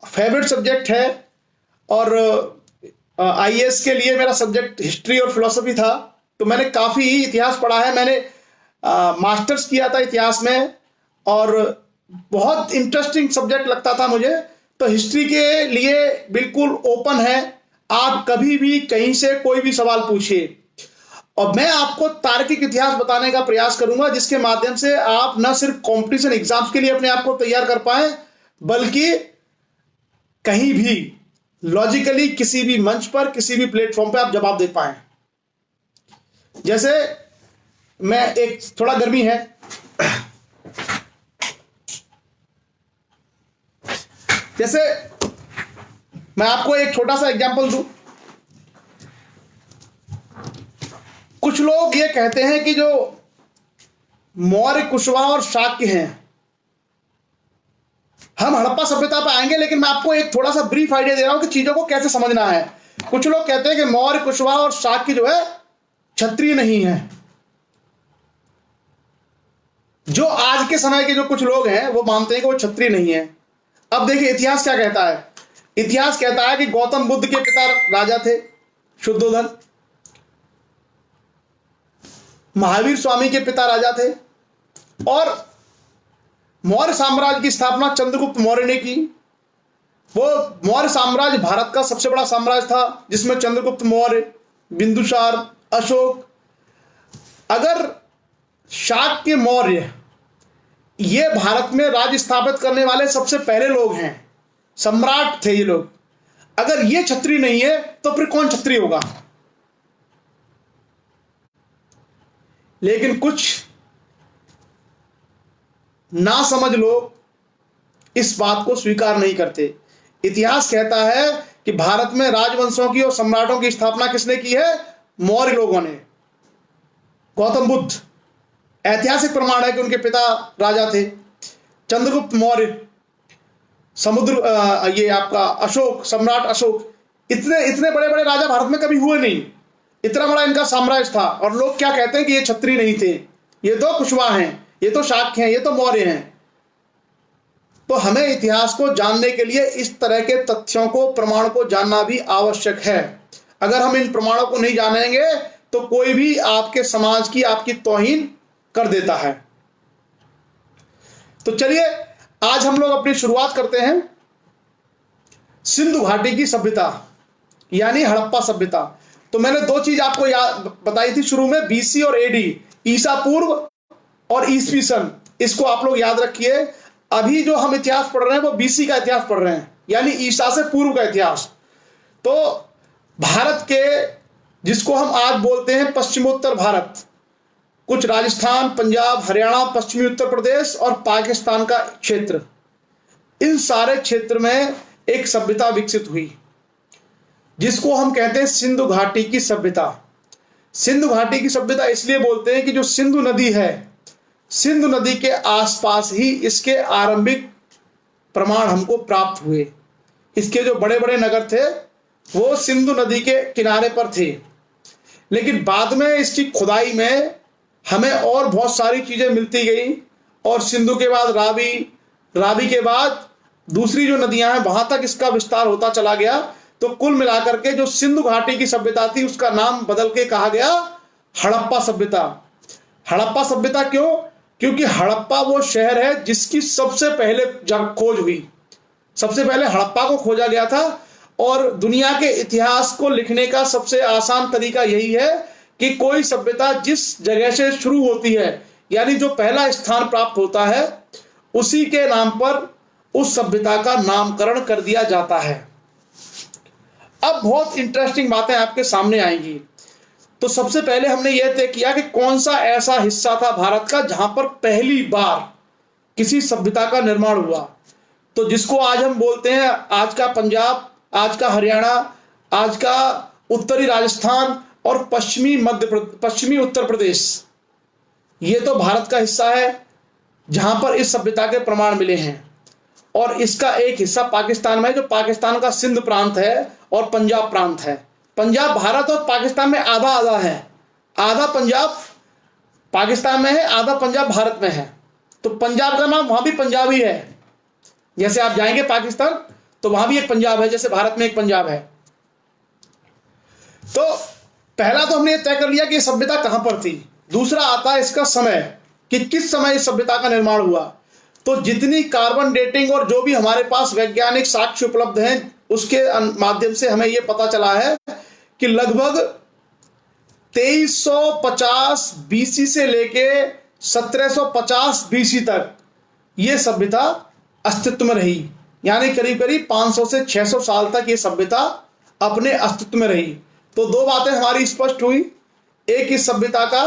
फेवरेट सब्जेक्ट है, और आईएएस के लिए मेरा सब्जेक्ट हिस्ट्री और फिलोसफी था, तो मैंने काफी इतिहास पढ़ा है। मैंने मास्टर्स किया था इतिहास में, और बहुत इंटरेस्टिंग सब्जेक्ट लगता था मुझे। तो हिस्ट्री के लिए बिल्कुल ओपन है, आप कभी भी कहीं से कोई भी सवाल पूछिए, और मैं आपको तार्किक इतिहास बताने का प्रयास करूंगा जिसके माध्यम से आप न सिर्फ कंपटीशन एग्जाम्स के लिए अपने आप को तैयार कर पाए, बल्कि कहीं भी लॉजिकली किसी भी मंच पर किसी भी प्लेटफॉर्म पर आप जवाब दे पाए। जैसे मैं एक थोड़ा गर्मी है, जैसे मैं आपको एक छोटा सा एग्जांपल दूं। कुछ लोग ये कहते हैं कि जो मौर्य, कुशवाहा और शाक्य हैं, हम हड़प्पा सभ्यता पर आएंगे, लेकिन मैं आपको एक थोड़ा सा ब्रीफ आइडिया दे रहा हूं कि चीजों को कैसे समझना है। कुछ लोग कहते हैं कि मौर्य, कुशवाहा और शाक्य जो है क्षत्रिय नहीं है। जो आज के समय के जो कुछ लोग हैं वो मानते हैं कि वो क्षत्रिय नहीं है। अब देखिए इतिहास क्या कहता है। इतिहास कहता है कि गौतम बुद्ध के पिता राजा थे शुद्धोधन, महावीर स्वामी के पिता राजा थे, और मौर्य साम्राज्य की स्थापना चंद्रगुप्त मौर्य ने की। वो मौर्य साम्राज्य भारत का सबसे बड़ा साम्राज्य था, जिसमें चंद्रगुप्त मौर्य, बिंदुसार, अशोक। अगर शाक्य मौर्य ये भारत में राज्य स्थापित करने वाले सबसे पहले लोग हैं, सम्राट थे ये लोग। अगर ये क्षत्रिय नहीं है तो फिर कौन क्षत्रिय होगा। लेकिन कुछ नासमझ लोग इस बात को स्वीकार नहीं करते। इतिहास कहता है कि भारत में राजवंशों की और सम्राटों की स्थापना किसने की है? मौर्य लोगों ने। गौतम बुद्ध, ऐतिहासिक प्रमाण है कि उनके पिता राजा थे। चंद्रगुप्त मौर्य, ये आपका अशोक, सम्राट अशोक, इतने बड़े बड़े राजा भारत में कभी हुए नहीं। इतना बड़ा इनका साम्राज्य था, और लोग क्या कहते हैं कि ये क्षत्रिय नहीं थे, ये तो कुशवाहा हैं, ये तो शाक्य हैं, ये तो मौर्य हैं। तो हमें इतिहास को जानने के लिए इस तरह के तथ्यों को, प्रमाण को जानना भी आवश्यक है। अगर हम इन प्रमाणों को नहीं जानेंगे तो कोई भी आपके समाज की, आपकी तौहीन कर देता है। तो चलिए आज हम लोग अपनी शुरुआत करते हैं सिंधु घाटी की सभ्यता, यानी हड़प्पा सभ्यता। तो मैंने 2 चीज आपको बताई थी शुरू में, बीसी और एडी, ईसा पूर्व और ईसवी सन। इसको आप लोग याद रखिए। अभी जो हम इतिहास पढ़ रहे हैं वो बीसी का इतिहास पढ़ रहे हैं, यानी ईसा से पूर्व का इतिहास। तो भारत के, जिसको हम आज बोलते हैं पश्चिमोत्तर भारत, कुछ राजस्थान, पंजाब, हरियाणा, पश्चिमी उत्तर प्रदेश और पाकिस्तान का क्षेत्र, इन सारे क्षेत्र में एक सभ्यता विकसित हुई जिसको हम कहते हैं सिंधु घाटी की सभ्यता। सिंधु घाटी की सभ्यता इसलिए बोलते हैं कि जो सिंधु नदी है, सिंधु नदी के आसपास ही इसके आरंभिक प्रमाण हमको प्राप्त हुए। इसके जो बड़े बड़े नगर थे वो सिंधु नदी के किनारे पर थे। लेकिन बाद में इसकी खुदाई में हमें और बहुत सारी चीजें मिलती गई, और सिंधु के बाद रावी, रावी के बाद दूसरी जो नदियां हैं वहां तक इसका विस्तार होता चला गया। तो कुल मिलाकर के जो सिंधु घाटी की सभ्यता थी उसका नाम बदल के कहा गया हड़प्पा सभ्यता। हड़प्पा सभ्यता क्यों? क्योंकि हड़प्पा वो शहर है जिसकी सबसे पहले खोज हुई। सबसे पहले हड़प्पा को खोजा गया था, और दुनिया के इतिहास को लिखने का सबसे आसान तरीका यही है कि कोई सभ्यता जिस जगह से शुरू होती है, यानी जो पहला स्थान प्राप्त होता है, उसी के नाम पर उस सभ्यता का नामकरण कर दिया जाता है। अब बहुत इंटरेस्टिंग बातें आपके सामने आएंगी। तो सबसे पहले हमने यह तय किया कि कौन सा ऐसा हिस्सा था भारत का जहां पर पहली बार किसी सभ्यता का निर्माण हुआ। तो जिसको आज हम बोलते हैं आज का पंजाब, आज का हरियाणा, आज का उत्तरी राजस्थान और पश्चिमी उत्तर प्रदेश, ये तो भारत का हिस्सा है जहां पर इस सभ्यता के प्रमाण मिले हैं। और इसका एक हिस्सा पाकिस्तान में है, जो पाकिस्तान का सिंध प्रांत है और पंजाब प्रांत है। पंजाब भारत और पाकिस्तान में आधा आधा है, आधा पंजाब पाकिस्तान में है, आधा पंजाब भारत में है। तो पंजाब का नाम वहां भी पंजाबी है। जैसे आप जाएंगे पाकिस्तान तो वहां भी एक पंजाब है, जैसे भारत में एक पंजाब है। तो पहला तो हमने तय कर लिया कि सभ्यता कहां पर थी। दूसरा आता है इसका समय, कि किस समय इस सभ्यता का निर्माण हुआ। तो जितनी कार्बन डेटिंग और जो भी हमारे पास वैज्ञानिक साक्ष्य उपलब्ध हैं, उसके माध्यम से हमें यह पता चला है कि लगभग 2350 बीसी से लेके 1750 बीसी तक यह सभ्यता अस्तित्व में रही। यानी करीब करीब 500 से 600 साल तक यह सभ्यता अपने अस्तित्व में रही। तो दो बातें हमारी स्पष्ट हुई, एक इस सभ्यता का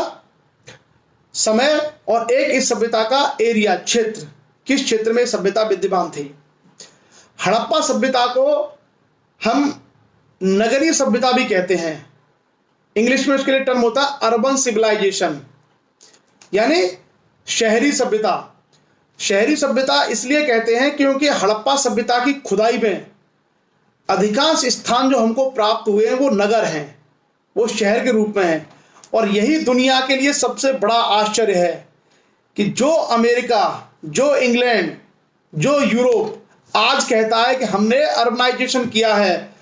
समय और एक इस सभ्यता का एरिया, क्षेत्र, किस क्षेत्र में सभ्यता विद्यमान थी। हड़प्पा सभ्यता को हम नगरीय सभ्यता भी कहते हैं। इंग्लिश में उसके लिए टर्म होता है अर्बन सिविलाइजेशन, यानी शहरी सभ्यता। शहरी सभ्यता इसलिए कहते हैं क्योंकि हड़प्पा सभ्यता की खुदाई में अधिकांश स्थान जो हमको प्राप्त हुए हैं वो नगर हैं, वो शहर के रूप में हैं। और यही दुनिया के लिए सबसे बड़ा आश्चर्य है कि जो अमेरिका, जो इंग्लैंड, जो यूरोप आज कहता है कि हमने अर्बनाइजेशन किया है,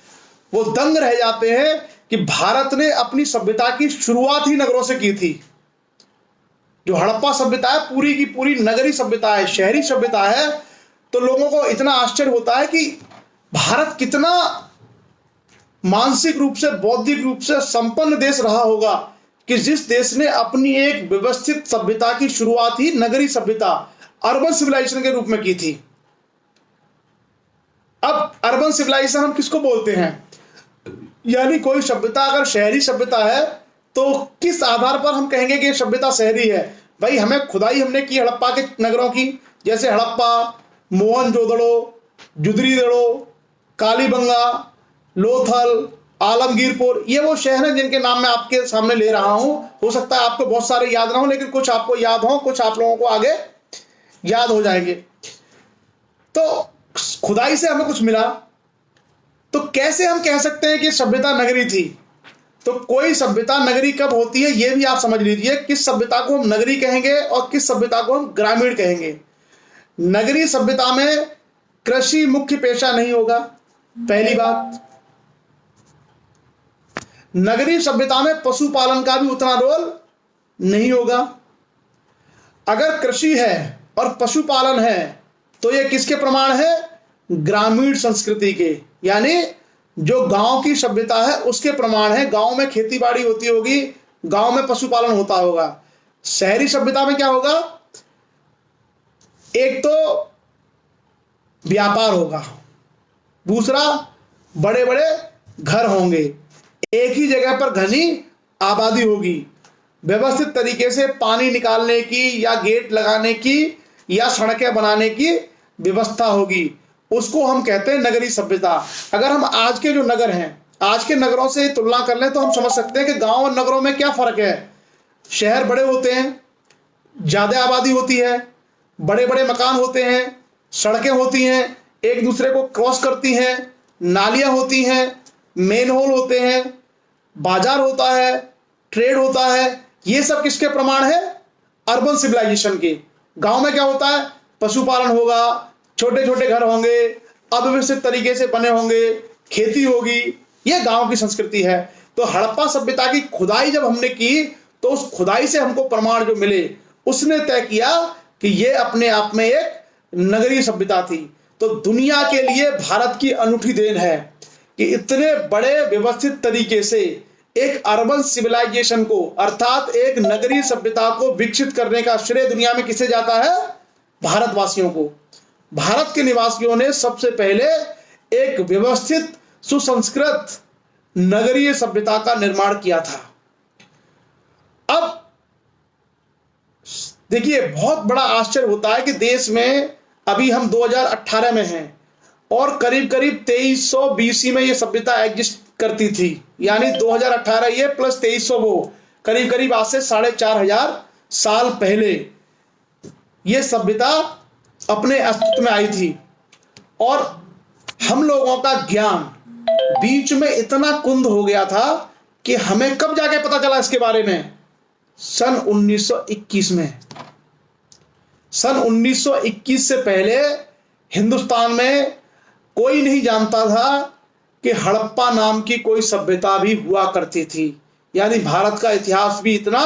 वो दंग रह जाते हैं कि भारत ने अपनी सभ्यता की शुरुआत ही नगरों से की थी। जो हड़प्पा सभ्यता है पूरी की पूरी नगरी सभ्यता है, शहरी सभ्यता है। तो लोगों को इतना आश्चर्य होता है कि भारत कितना मानसिक रूप से, बौद्धिक रूप से संपन्न देश रहा होगा कि जिस देश ने अपनी एक व्यवस्थित सभ्यता की शुरुआत ही नगरी सभ्यता, अर्बन सिविलाइजेशन के रूप में की थी। अब अर्बन सिविलाइजेशन हम किसको बोलते हैं? यानी कोई सभ्यता अगर शहरी सभ्यता है तो किस आधार पर हम कहेंगे कि सभ्यता शहरी है? भाई हमें खुदाई हमने की हड़प्पा के नगरों की, जैसे हड़प्पा, मोहनजोदड़ो, जुदरीदड़ो, कालीबंगा, लोथल, आलमगीरपुर, ये वो शहर हैं जिनके नाम मैं आपके सामने ले रहा हूं। हो सकता है आपको बहुत सारे याद ना हो, लेकिन कुछ आपको याद हो, कुछ आप लोगों को आगे याद हो जाएंगे। तो खुदाई से हमें कुछ मिला। तो कैसे हम कह सकते हैं कि सभ्यता नगरी थी? तो कोई सभ्यता नगरी कब होती है ये भी आप समझ लीजिए। किस सभ्यता को हम नगरी कहेंगे और किस सभ्यता को हम ग्रामीण कहेंगे। नगरी सभ्यता में कृषि मुख्य पेशा नहीं होगा, पहली बात। नगरी सभ्यता में पशुपालन का भी उतना रोल नहीं होगा। अगर कृषि है और पशुपालन है तो ये किसके प्रमाण है? ग्रामीण संस्कृति के, यानी जो गांव की सभ्यता है उसके प्रमाण है। गांव में खेती बाड़ी होती होगी, गांव में पशुपालन होता होगा। शहरी सभ्यता में क्या होगा? एक तो व्यापार होगा, दूसरा बड़े बड़े घर होंगे, एक ही जगह पर घनी आबादी होगी, व्यवस्थित तरीके से पानी निकालने की या गेट लगाने की या सड़कें बनाने की व्यवस्था होगी। उसको हम कहते हैं नगरी सभ्यता। अगर हम आज के जो नगर हैं, आज के नगरों से तुलना कर लें तो हम समझ सकते हैं कि गांव और नगरों में क्या फर्क है। शहर बड़े होते हैं, ज्यादा आबादी होती है, बड़े बड़े मकान होते हैं, सड़कें होती हैं, एक दूसरे को क्रॉस करती हैं, नालियां होती हैं, मेन होल होते हैं, बाजार होता है, ट्रेड होता है, ये सब किसके प्रमाण है? अर्बन सिविलाइजेशन के। गांव में क्या होता है? पशुपालन होगा, छोटे छोटे घर होंगे, अव्यवस्थित तरीके से बने होंगे, खेती होगी, ये गांव की संस्कृति है। तो हड़प्पा सभ्यता की खुदाई जब हमने की तो उस खुदाई से हमको प्रमाण जो मिले उसने तय किया कि ये अपने आप में एक नगरीय सभ्यता थी। तो दुनिया के लिए भारत की अनूठी देन है कि इतने बड़े व्यवस्थित तरीके से एक अर्बन सिविलाइजेशन को, अर्थात एक नगरीय सभ्यता को विकसित करने का श्रेय दुनिया में किसे जाता है? भारतवासियों को। भारत के निवासियों ने सबसे पहले एक व्यवस्थित सुसंस्कृत नगरीय सभ्यता का निर्माण किया था। अब देखिए, बहुत बड़ा आश्चर्य होता है कि देश में अभी हम 2018 में हैं और करीब करीब 2300 BC में ये सभ्यता एग्जिस्ट करती थी, यानी 2018 ये प्लस 2300 वो, करीब करीब आज से 4500 साल पहले ये सभ्यता अपने अस्तित्व में आई थी। और हम लोगों का ज्ञान बीच में इतना कुंद हो गया था कि हमें कब जाके पता चला इसके बारे में? सन 1921 में। सन 1921 से पहले हिंदुस्तान में कोई नहीं जानता था कि हड़प्पा नाम की कोई सभ्यता भी हुआ करती थी। यानी भारत का इतिहास भी इतना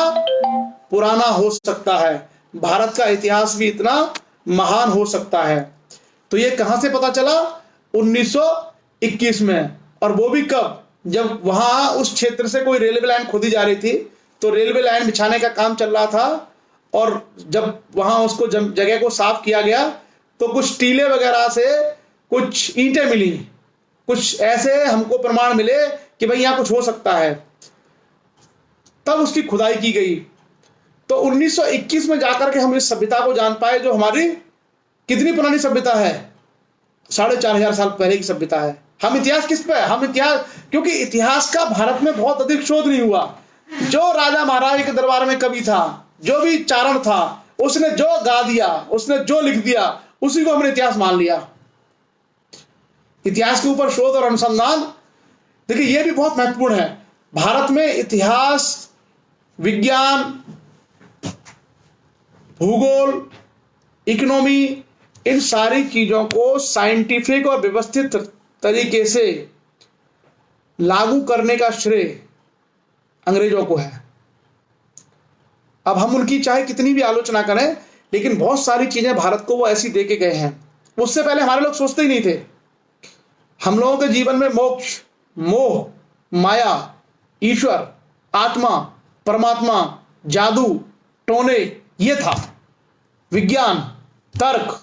पुराना हो सकता है, भारत का इतिहास भी इतना महान हो सकता है। तो ये कहां से पता चला? 1921 में। और वो भी कब? जब वहां उस क्षेत्र से कोई रेलवे लाइन खोदी जा रही थी, तो रेलवे लाइन बिछाने का काम चल रहा था और जब वहां उसको जगह को साफ किया गया तो कुछ टीले वगैरह से कुछ ईंटें मिली, कुछ ऐसे हमको प्रमाण मिले कि भाई यहां कुछ हो सकता है। तब उसकी खुदाई की गई। तो 1921 में जाकर के हम इस सभ्यता को जान पाए, जो हमारी कितनी पुरानी सभ्यता है? 4500 साल पहले की सभ्यता है। हम इतिहास किस पे? हम इतिहास, क्योंकि इतिहास का भारत में बहुत अधिक शोध नहीं हुआ। जो राजा महाराज के दरबार में कवि था, जो भी चारण था, उसने जो गा दिया, उसने जो लिख दिया, उसी को हमने इतिहास मान लिया। इतिहास के ऊपर शोध और अनुसंधान, देखिए ये भी बहुत महत्वपूर्ण है। भारत में इतिहास, विज्ञान, भूगोल, इकोनॉमी, इन सारी चीजों को साइंटिफिक और व्यवस्थित तरीके से लागू करने का श्रेय अंग्रेजों को है। अब हम उनकी चाहे कितनी भी आलोचना करें, लेकिन बहुत सारी चीजें भारत को वो ऐसी दे के गए हैं, उससे पहले हमारे लोग सोचते ही नहीं थे। हम लोगों के जीवन में मोक्ष, मोह, माया, ईश्वर, आत्मा, परमात्मा, जादू, टोने, ये था। विज्ञान, तर्क,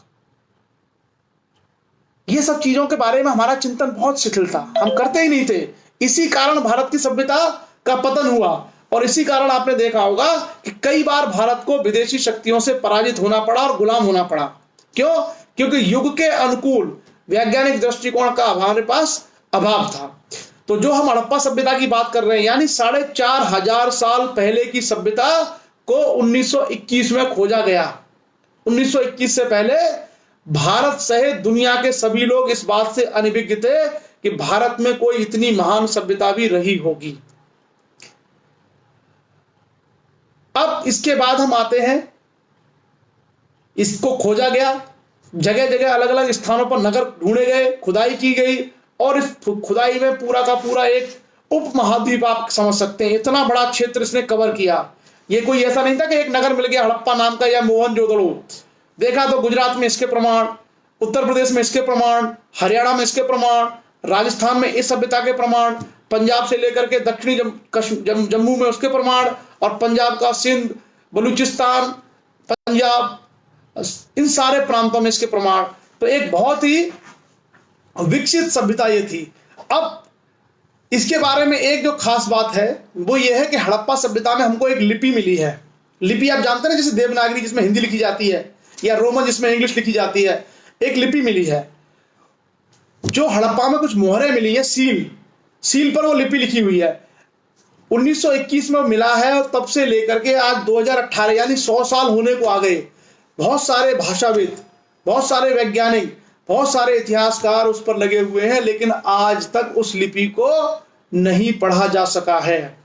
ये सब चीजों के बारे में हमारा चिंतन बहुत शिथिल था, हम करते ही नहीं थे। इसी कारण भारत की सभ्यता का पतन हुआ और इसी कारण आपने देखा होगा कि कई बार भारत को विदेशी शक्तियों से पराजित होना पड़ा और गुलाम होना पड़ा। क्यों? क्योंकि युग के अनुकूल वैज्ञानिक दृष्टिकोण का हमारे पास अभाव था। तो जो हम हड़प्पा सभ्यता की बात कर रहे हैं, यानी 4500 साल पहले की सभ्यता को 1921 में खोजा गया। 1921 से पहले भारत सहित दुनिया के सभी लोग इस बात से अनभिज्ञ थे कि भारत में कोई इतनी महान सभ्यता भी रही होगी। अब इसके बाद हम आते हैं, इसको खोजा गया, जगह जगह अलग अलग स्थानों पर नगर ढूंढे गए, खुदाई की गई और इस खुदाई में पूरा का पूरा एक उप महाद्वीप आप समझ सकते हैं, इतना बड़ा क्षेत्र इसने कवर किया। ये कोई ऐसा नहीं था कि एक नगर मिल गया हड़प्पा नाम का या मोहनजोदड़ो। देखा तो गुजरात में इसके प्रमाण, उत्तर प्रदेश में इसके प्रमाण, हरियाणा में इसके प्रमाण, राजस्थान में इस सभ्यता के प्रमाण, पंजाब से लेकर के दक्षिणी जम्मू में उसके प्रमाण, और पंजाब का सिंध, बलूचिस्तान, पंजाब, इन सारे प्रांतों में इसके प्रमाण। तो एक बहुत ही विकसित सभ्यता ये थी। अब इसके बारे में एक जो खास बात है वो ये है कि हड़प्पा सभ्यता में हमको एक लिपि मिली है। लिपि आप जानते हैं ना, जैसे देवनागरी जिसमें हिंदी लिखी जाती है या रोमन जिसमें इंग्लिश लिखी जाती है, एक लिपि मिली है। जो हड़प्पा में कुछ मोहरें मिली है, सील पर वो लिपि लिखी हुई है। 1921 में मिला है और तब से लेकर के आज 2018 यानी 100 साल होने को आ गए। बहुत सारे भाषाविद, बहुत सारे वैज्ञानिक, बहुत सारे इतिहासकार उस पर लगे हुए हैं, लेकिन आज तक उस लिपि को नहीं पढ़ा जा सका है।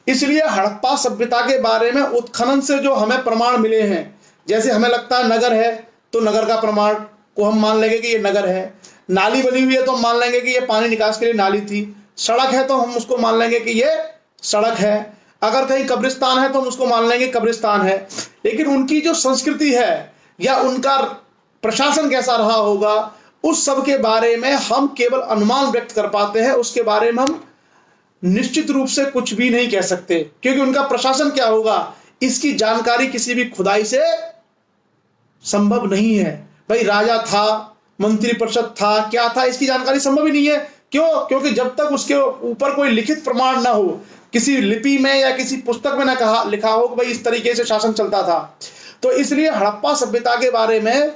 इसलिए हड़प्पा सभ्यता के बारे में उत्खनन से जो हमें प्रमाण मिले हैं, जैसे हमें लगता है नगर है तो नगर का प्रमाण को हम मान लेंगे कि ये नगर है, नाली बनी हुई है तो हम मान लेंगे कि ये पानी निकास के लिए नाली थी, सड़क है तो हम उसको मान लेंगे कि ये सड़क है, अगर कहीं कब्रिस्तान है तो हम उसको मान लेंगे कब्रिस्तान है। लेकिन उनकी जो संस्कृति है या उनका प्रशासन कैसा रहा होगा, उस सब के बारे में हम केवल अनुमान व्यक्त कर पाते हैं, उसके बारे में हम निश्चित रूप से कुछ भी नहीं कह सकते, क्योंकि उनका प्रशासन क्या होगा इसकी जानकारी किसी भी खुदाई से संभव नहीं है। भाई राजा था, मंत्रिपरिषद था, क्या था, इसकी जानकारी संभव ही नहीं है। क्यों? क्योंकि जब तक उसके ऊपर कोई लिखित प्रमाण ना हो, किसी लिपि में या किसी पुस्तक में ना लिखा हो कि भाई इस तरीके से शासन चलता था। तो इसलिए हड़प्पा सभ्यता के बारे में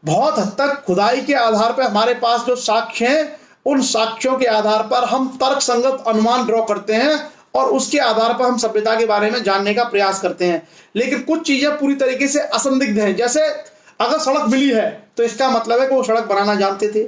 बहुत हद तक खुदाई के आधार पर हमारे पास जो साक्ष्य हैं, उन साक्ष्यों के आधार पर हम तर्क संगत अनुमान ड्रॉ करते हैं और उसके आधार पर हम सभ्यता के बारे में जानने का प्रयास करते हैं। लेकिन कुछ चीजें पूरी तरीके से असंदिग्ध हैं। जैसे अगर सड़क मिली है तो इसका मतलब है कि वो सड़क बनाना जानते थे।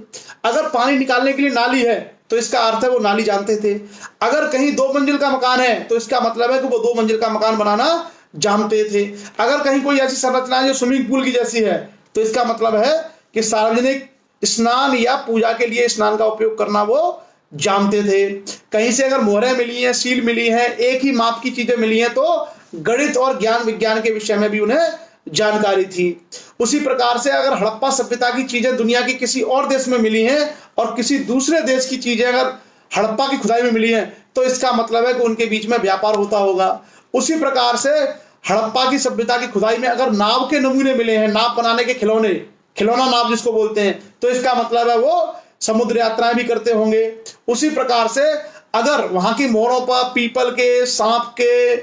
अगर पानी निकालने के लिए नाली है तो इसका अर्थ है वो नाली जानते थे। अगर कहीं 2 मंजिल का मकान है तो इसका मतलब है कि वो 2 मंजिल का मकान बनाना जानते थे। अगर कहीं कोई ऐसी संरचना है जो स्विमिंग पूल की जैसी है तो इसका मतलब है कि सार्वजनिक स्नान या पूजा के लिए स्नान का उपयोग करना वो जानते थे। कहीं से अगर मोहरें मिली हैं, सील मिली हैं, एक ही माप की चीजें मिली हैं, तो गणित और ज्ञान विज्ञान के विषय में भी उन्हें जानकारी थी। उसी प्रकार से अगर हड़प्पा सभ्यता की चीजें दुनिया के किसी और देश में मिली हैं और किसी दूसरे देश की चीजें अगर हड़प्पा की खुदाई में मिली हैं तो इसका मतलब है कि उनके बीच में व्यापार होता होगा। उसी प्रकार से हड़प्पा की सभ्यता की खुदाई में अगर नाव के नमूने मिले हैं, नाव बनाने के खिलौना नाव जिसको बोलते हैं, तो इसका मतलब है वो समुद्र यात्राएं भी करते होंगे। उसी प्रकार से अगर वहां की मोहरों पर पीपल के, सांप के,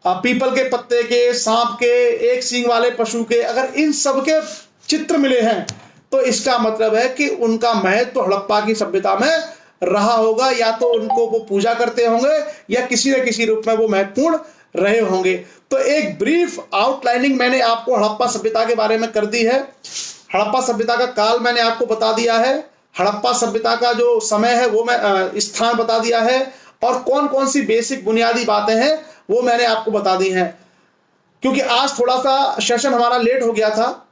पीपल के पत्ते के, सांप के, एक सींग वाले पशु के, अगर इन सब के चित्र मिले हैं तो इसका मतलब है कि उनका महत्व तो हड़प्पा की सभ्यता में रहा होगा। या तो उनको वो पूजा करते होंगे या किसी न किसी रूप में वो महत्वपूर्ण रहे होंगे। तो एक ब्रीफ आउटलाइनिंग मैंने आपको हड़प्पा सभ्यता के बारे में कर दी है। हड़प्पा सभ्यता का काल मैंने आपको बता दिया है, हड़प्पा सभ्यता का जो समय है वो मैं स्थान बता दिया है, और कौन कौन सी बेसिक बुनियादी बातें हैं वो मैंने आपको बता दी हैं। क्योंकि आज थोड़ा सा सेशन हमारा लेट हो गया था,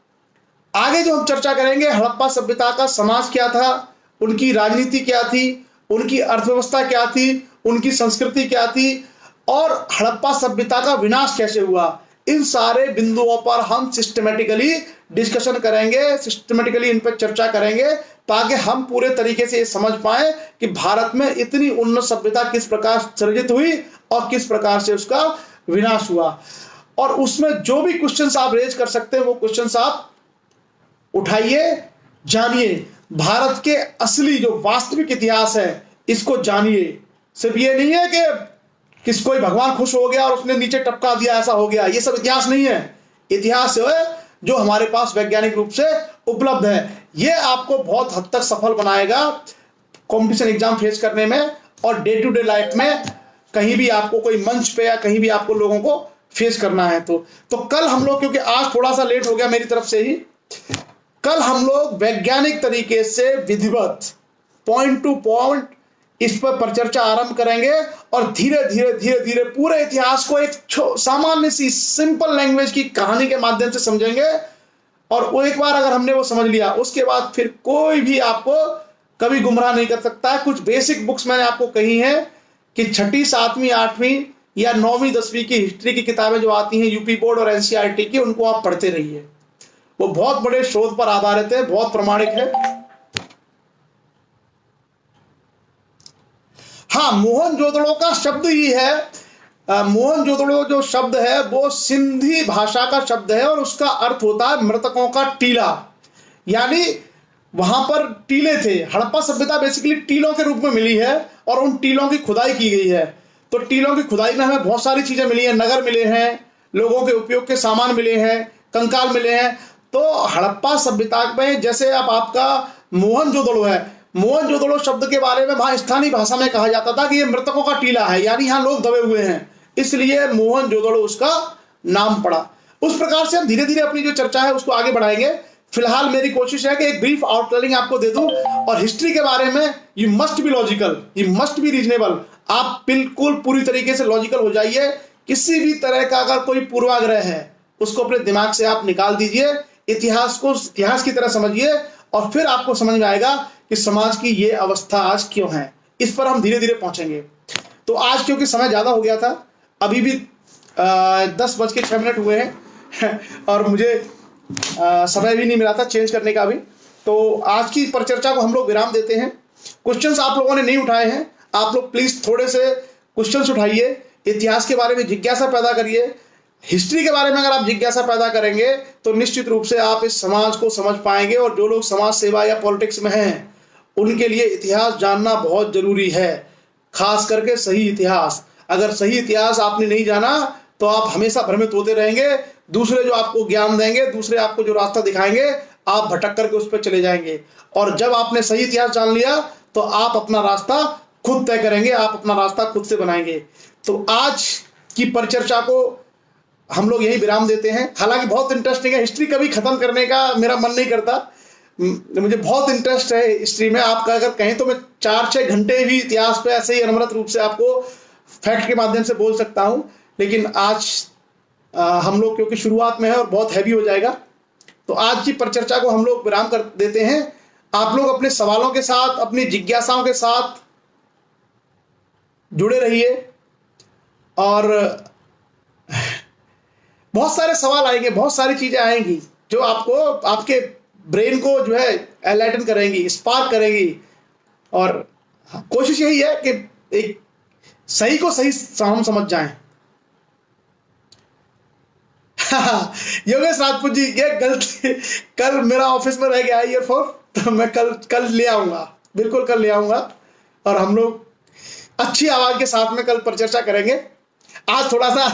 आगे जो हम चर्चा करेंगे हड़प्पा सभ्यता का समाज क्या था, उनकी राजनीति क्या थी, उनकी अर्थव्यवस्था क्या थी, उनकी संस्कृति क्या थी, और हड़प्पा सभ्यता का विनाश कैसे हुआ, इन सारे बिंदुओं पर हम सिस्टमेटिकली डिस्कशन करेंगे, सिस्टमेटिकली इन पर चर्चा करेंगे, ताकि हम पूरे तरीके से ये समझ पाए कि भारत में इतनी उन्नत सभ्यता किस प्रकार सृजित हुई और किस प्रकार से उसका विनाश हुआ। और उसमें जो भी क्वेश्चंस आप रेज कर सकते हैं वो क्वेश्चंस आप उठाइए, जानिए, भारत के असली जो वास्तविक इतिहास है इसको जानिए। सिर्फ ये नहीं है कि कोई भगवान खुश हो गया और उसने नीचे टपका दिया ऐसा हो गया, ये सब इतिहास नहीं है। इतिहास है जो हमारे पास वैज्ञानिक रूप से उपलब्ध है। ये आपको बहुत हद तक सफल बनाएगा कंपटीशन एग्जाम फेस करने में और डे टू डे लाइफ में, कहीं भी आपको कोई मंच पे या कहीं भी आपको लोगों को फेस करना है तो कल हम लोग, क्योंकि आज थोड़ा सा लेट हो गया मेरी तरफ से ही, कल हम लोग वैज्ञानिक तरीके से विधिवत पॉइंट टू पॉइंट इस पर परिचर्चा आरंभ करेंगे और धीरे धीरे धीरे धीरे पूरे इतिहास को एक सामान्य सी सिंपल लैंग्वेज की कहानी के माध्यम से समझेंगे। और वो एक बार अगर हमने वो समझ लिया, उसके बाद फिर कोई भी आपको कभी गुमराह नहीं कर सकता है। कुछ बेसिक बुक्स मैंने आपको कही हैं कि 6ठी, 7वीं, 8वीं या 9वीं, 10वीं की हिस्ट्री की किताबें जो आती हैं यूपी बोर्ड और एनसीईआरटी की, उनको आप पढ़ते रहिए। वो बहुत बड़े शोध पर आधारित है, बहुत प्रमाणिक है। हाँ, मोहनजोदड़ो का शब्द ही है, मोहनजोदड़ो जो शब्द है वो सिंधी भाषा का शब्द है और उसका अर्थ होता है मृतकों का टीला, यानी वहां पर टीले थे। हड़प्पा सभ्यता बेसिकली टीलों के रूप में मिली है और उन टीलों की खुदाई की गई है। तो टीलों की खुदाई में हमें बहुत सारी चीजें मिली हैं, नगर मिले हैं, लोगों के उपयोग के सामान मिले हैं, कंकाल मिले हैं। तो हड़प्पा सभ्यता में जैसे अब आपका मोहनजोदड़ो है, मोहनजोदड़ो शब्द के बारे में वहां स्थानीय भाषा में कहा जाता था कि ये मृतकों का टीला है, यानी यहाँ लोग दबे हुए हैं, इसलिए मोहनजोदड़ो उसका नाम पड़ा। उस प्रकार से हम धीरे धीरे अपनी जो चर्चा है उसको आगे बढ़ाएंगे। फिलहाल मेरी कोशिश है कि एक ब्रीफ आउटलाइनिंग आपको दे दूं, और हिस्ट्री के बारे में you must be logical, you must be reasonable. आप बिल्कुल पूरी तरीके से लॉजिकल हो जाइए। किसी भी तरह का अगर कोई पूर्वाग्रह है उसको अपने दिमाग से आप निकाल दीजिए, इतिहास को इतिहास की तरह समझिए, और फिर आपको समझ में आएगा कि समाज की ये अवस्था आज क्यों है। इस पर हम धीरे धीरे पहुंचेंगे। तो आज क्योंकि समय ज़्यादा हो गया था, अभी भी 10:06 हुए हैं और मुझे समय भी नहीं मिला था चेंज करने का भी। तो आज की परिचर्चा को हम लोग विराम देते हैं। क्वेश्चंस आप लोगों ने नहीं उठाए हैं, आप लोग प्लीज़ थोड़े से क्वेश्चंस उठाइए, इतिहास के बारे में जिज्ञासा पैदा करिए। हिस्ट्री के बारे में अगर आप जिज्ञासा पैदा करेंगे तो निश्चित रूप से आप इस समाज को समझ पाएंगे, और जो लोग समाज सेवा या पॉलिटिक्स में हैं उनके लिए इतिहास जानना बहुत जरूरी है, खास करके सही इतिहास। अगर सही इतिहास आपने नहीं जाना तो आप हमेशा भ्रमित होते रहेंगे। दूसरे जो आपको ज्ञान देंगे, दूसरे आपको जो रास्ता दिखाएंगे, आप भटक करके उस पर चले जाएंगे। और जब आपने सही इतिहास जान लिया तो आप अपना रास्ता खुद तय करेंगे, आप अपना रास्ता खुद से बनाएंगे। तो आज की परिचर्चा को हम लोग यही विराम देते हैं। हालांकि बहुत इंटरेस्टिंग है, हिस्ट्री कभी खत्म करने का मेरा मन नहीं करता, मुझे बहुत इंटरेस्ट है हिस्ट्री में। आपका अगर कहें तो मैं 4-6 घंटे भी इतिहास पे ऐसे ही अनवरत रूप से आपको फैक्ट के माध्यम से बोल सकता हूं, लेकिन आज हम लोग क्योंकि शुरुआत में है और बहुत हैवी हो जाएगा, तो आज की परिचर्चा को हम लोग विराम कर देते हैं। आप लोग अपने सवालों के साथ, अपनी जिज्ञासाओं के साथ जुड़े रहिए, और बहुत सारे सवाल आएंगे, बहुत सारी चीजें आएंगी जो आपको, आपके ब्रेन को जो है एनलाइटन करेंगी, स्पार्क करेंगी। और कोशिश यही है कि एक सही को सही हम समझ जाएं। योगेश राजपूत जी, ये गलती, कल मेरा ऑफिस में रह गया ईयरफोन, तो मैं कल ले आऊंगा, बिल्कुल कल ले आऊंगा, और हम लोग अच्छी आवाज के साथ में कल परिचर्चा करेंगे। आज थोड़ा सा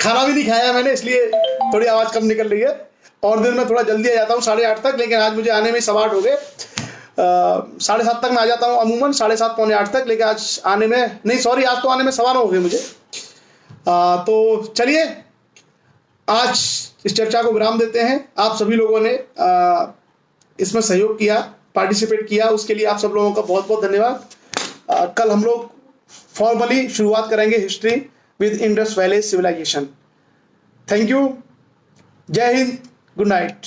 खाना भी नहीं खाया मैंने, इसलिए थोड़ी आवाज कम निकल रही है। और दिन में थोड़ा जल्दी आ जाता हूँ 8:30 तक, लेकिन आज मुझे आने में 7:15 हो गए। 7:30 तक मैं आ जाता हूँ अमूमन, 7:30 पौने 8 तक, लेकिन आज आने में नहीं, सॉरी, आज तो आने में 9:15 हो गए मुझे। तो चलिए आज इस चर्चा को विराम देते हैं। आप सभी लोगों ने इसमें सहयोग किया, पार्टिसिपेट किया, उसके लिए आप सब लोगों का बहुत बहुत धन्यवाद। कल हम लोग फॉर्मली शुरुआत करेंगे history with Indus valley civilisation. Thank you, जय हिंद, गुड नाइट।